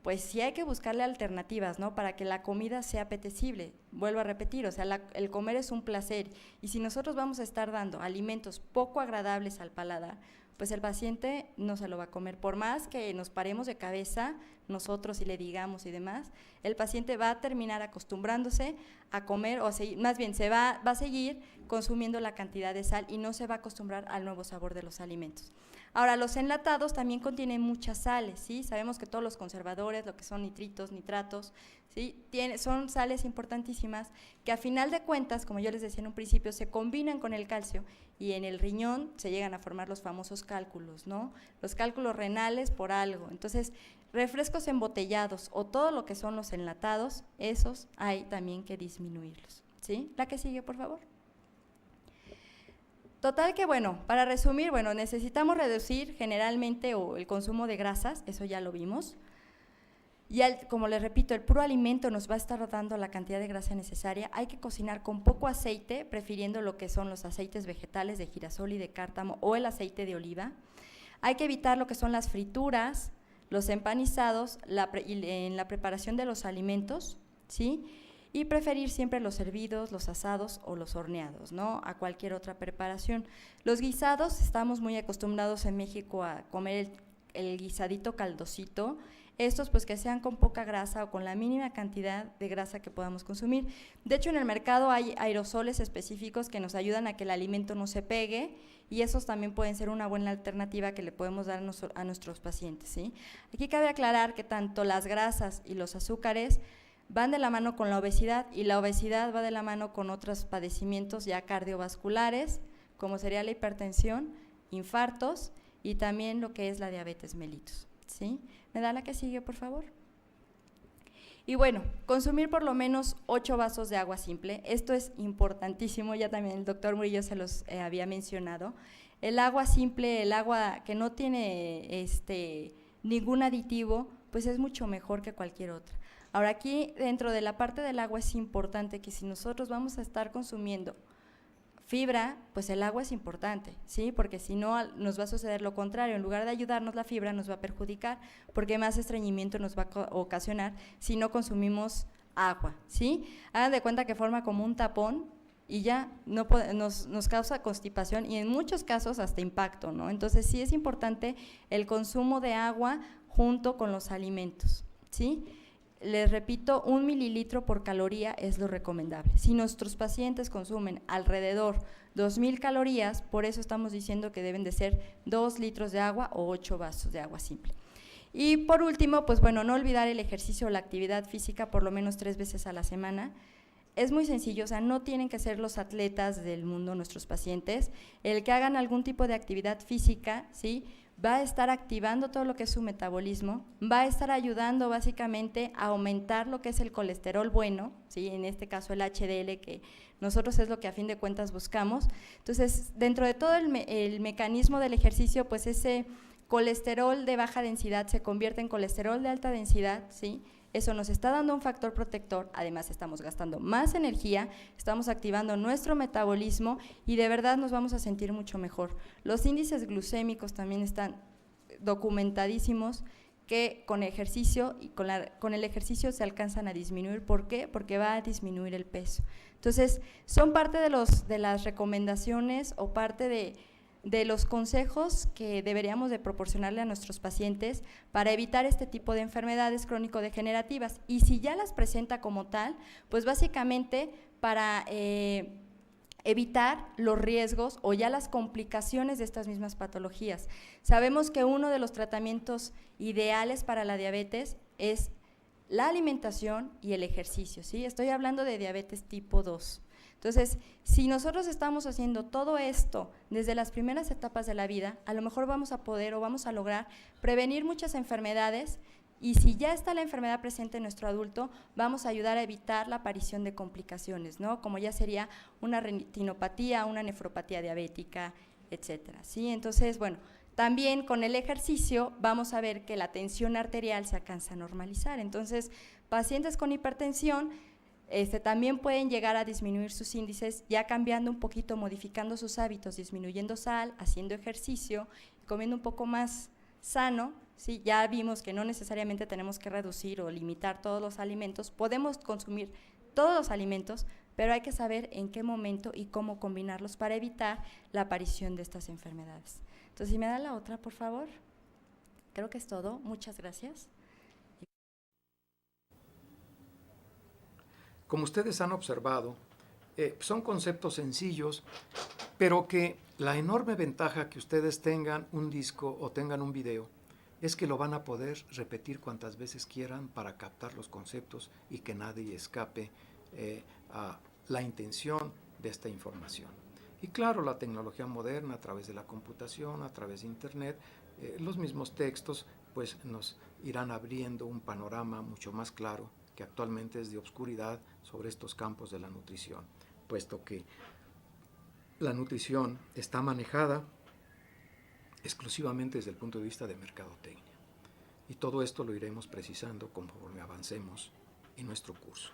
pues sí hay que buscarle alternativas, ¿no? Para que la comida sea apetecible. Vuelvo a repetir, o sea, el comer es un placer. Y si nosotros vamos a estar dando alimentos poco agradables al paladar, pues el paciente no se lo va a comer. Por más que nos paremos de cabeza nosotros y le digamos y demás, el paciente va a terminar acostumbrándose a comer, o más bien va a seguir consumiendo la cantidad de sal y no se va a acostumbrar al nuevo sabor de los alimentos. Ahora, los enlatados también contienen muchas sales, ¿sí? Sabemos que todos los conservadores, lo que son nitritos, nitratos, ¿sí? Son sales importantísimas que a final de cuentas, como yo les decía en un principio, se combinan con el calcio y en el riñón se llegan a formar los famosos cálculos, ¿no? Los cálculos renales por algo. Entonces, refrescos embotellados o todo lo que son los enlatados, esos hay también que disminuirlos, ¿sí? La que sigue, por favor. Total que, bueno, para resumir, bueno, necesitamos reducir generalmente el consumo de grasas, eso ya lo vimos. Y como les repito, el puro alimento nos va a estar dando la cantidad de grasa necesaria. Hay que cocinar con poco aceite, prefiriendo lo que son los aceites vegetales de girasol y de cártamo o el aceite de oliva. Hay que evitar lo que son las frituras, los empanizados en la preparación de los alimentos, ¿sí? Y preferir siempre los hervidos, los asados o los horneados, ¿no? A cualquier otra preparación. Los guisados, estamos muy acostumbrados en México a comer el guisadito caldosito. Estos pues que sean con poca grasa o con la mínima cantidad de grasa que podamos consumir. De hecho, en el mercado hay aerosoles específicos que nos ayudan a que el alimento no se pegue y esos también pueden ser una buena alternativa que le podemos dar a nuestros pacientes, ¿sí? Aquí cabe aclarar que tanto las grasas y los azúcares van de la mano con la obesidad y la obesidad va de la mano con otros padecimientos ya cardiovasculares, como sería la hipertensión, infartos y también lo que es la diabetes mellitus, ¿sí? ¿Me da la que sigue, por favor? Y bueno, consumir por lo menos 8 vasos de agua simple, esto es importantísimo, ya también el doctor Murillo se los había mencionado. El agua simple, el agua que no tiene ningún aditivo, pues es mucho mejor que cualquier otra. Ahora aquí dentro de la parte del agua es importante que si nosotros vamos a estar consumiendo fibra, pues el agua es importante, ¿sí? Porque si no nos va a suceder lo contrario, en lugar de ayudarnos la fibra nos va a perjudicar, porque más estreñimiento nos va a ocasionar si no consumimos agua, ¿sí? Hagan de cuenta que forma como un tapón y ya no nos causa constipación y en muchos casos hasta impacto, ¿no? Entonces sí es importante el consumo de agua junto con los alimentos, ¿sí? Les repito, 1 mililitro por caloría es lo recomendable. Si nuestros pacientes consumen alrededor 2,000 calorías, por eso estamos diciendo que deben de ser 2 litros de agua o 8 vasos de agua simple. Y por último, pues bueno, no olvidar el ejercicio o la actividad física por lo menos 3 veces a la semana. Es muy sencillo, o sea, no tienen que ser los atletas del mundo nuestros pacientes. El que hagan algún tipo de actividad física, ¿sí?, va a estar activando todo lo que es su metabolismo, va a estar ayudando básicamente a aumentar lo que es el colesterol bueno, ¿sí?, en este caso el HDL, que nosotros es lo que a fin de cuentas buscamos. Entonces, dentro de todo el mecanismo del ejercicio, pues ese colesterol de baja densidad se convierte en colesterol de alta densidad, ¿sí? Eso nos está dando un factor protector, además estamos gastando más energía, estamos activando nuestro metabolismo y de verdad nos vamos a sentir mucho mejor. Los índices glucémicos también están documentadísimos que con ejercicio y con el ejercicio se alcanzan a disminuir. ¿Por qué? Porque va a disminuir el peso. Entonces, son parte de las recomendaciones o parte de los consejos que deberíamos de proporcionarle a nuestros pacientes para evitar este tipo de enfermedades crónico-degenerativas. Y si ya las presenta como tal, pues básicamente para evitar los riesgos o ya las complicaciones de estas mismas patologías. Sabemos que uno de los tratamientos ideales para la diabetes es la alimentación y el ejercicio, ¿sí? Estoy hablando de diabetes tipo 2. Entonces, si nosotros estamos haciendo todo esto desde las primeras etapas de la vida, a lo mejor vamos a poder o vamos a lograr prevenir muchas enfermedades y si ya está la enfermedad presente en nuestro adulto, vamos a ayudar a evitar la aparición de complicaciones, ¿no? Como ya sería una retinopatía, una nefropatía diabética, etcétera, ¿sí? Entonces, bueno, también con el ejercicio vamos a ver que la tensión arterial se alcanza a normalizar. Entonces, pacientes con hipertensión también pueden llegar a disminuir sus índices ya cambiando un poquito, modificando sus hábitos, disminuyendo sal, haciendo ejercicio, comiendo un poco más sano, ¿sí? Ya vimos que no necesariamente tenemos que reducir o limitar todos los alimentos, podemos consumir todos los alimentos, pero hay que saber en qué momento y cómo combinarlos para evitar la aparición de estas enfermedades. Entonces, si me da la otra, por favor. Creo que es todo. Muchas gracias. Como ustedes han observado, son conceptos sencillos, pero que la enorme ventaja que ustedes tengan un disco o tengan un video es que lo van a poder repetir cuantas veces quieran para captar los conceptos y que nadie escape a la intención de esta información. Y claro, la tecnología moderna a través de la computación, a través de internet, los mismos textos pues nos irán abriendo un panorama mucho más claro que actualmente es de obscuridad sobre estos campos de la nutrición, puesto que la nutrición está manejada exclusivamente desde el punto de vista de mercadotecnia. Y todo esto lo iremos precisando conforme avancemos en nuestro curso.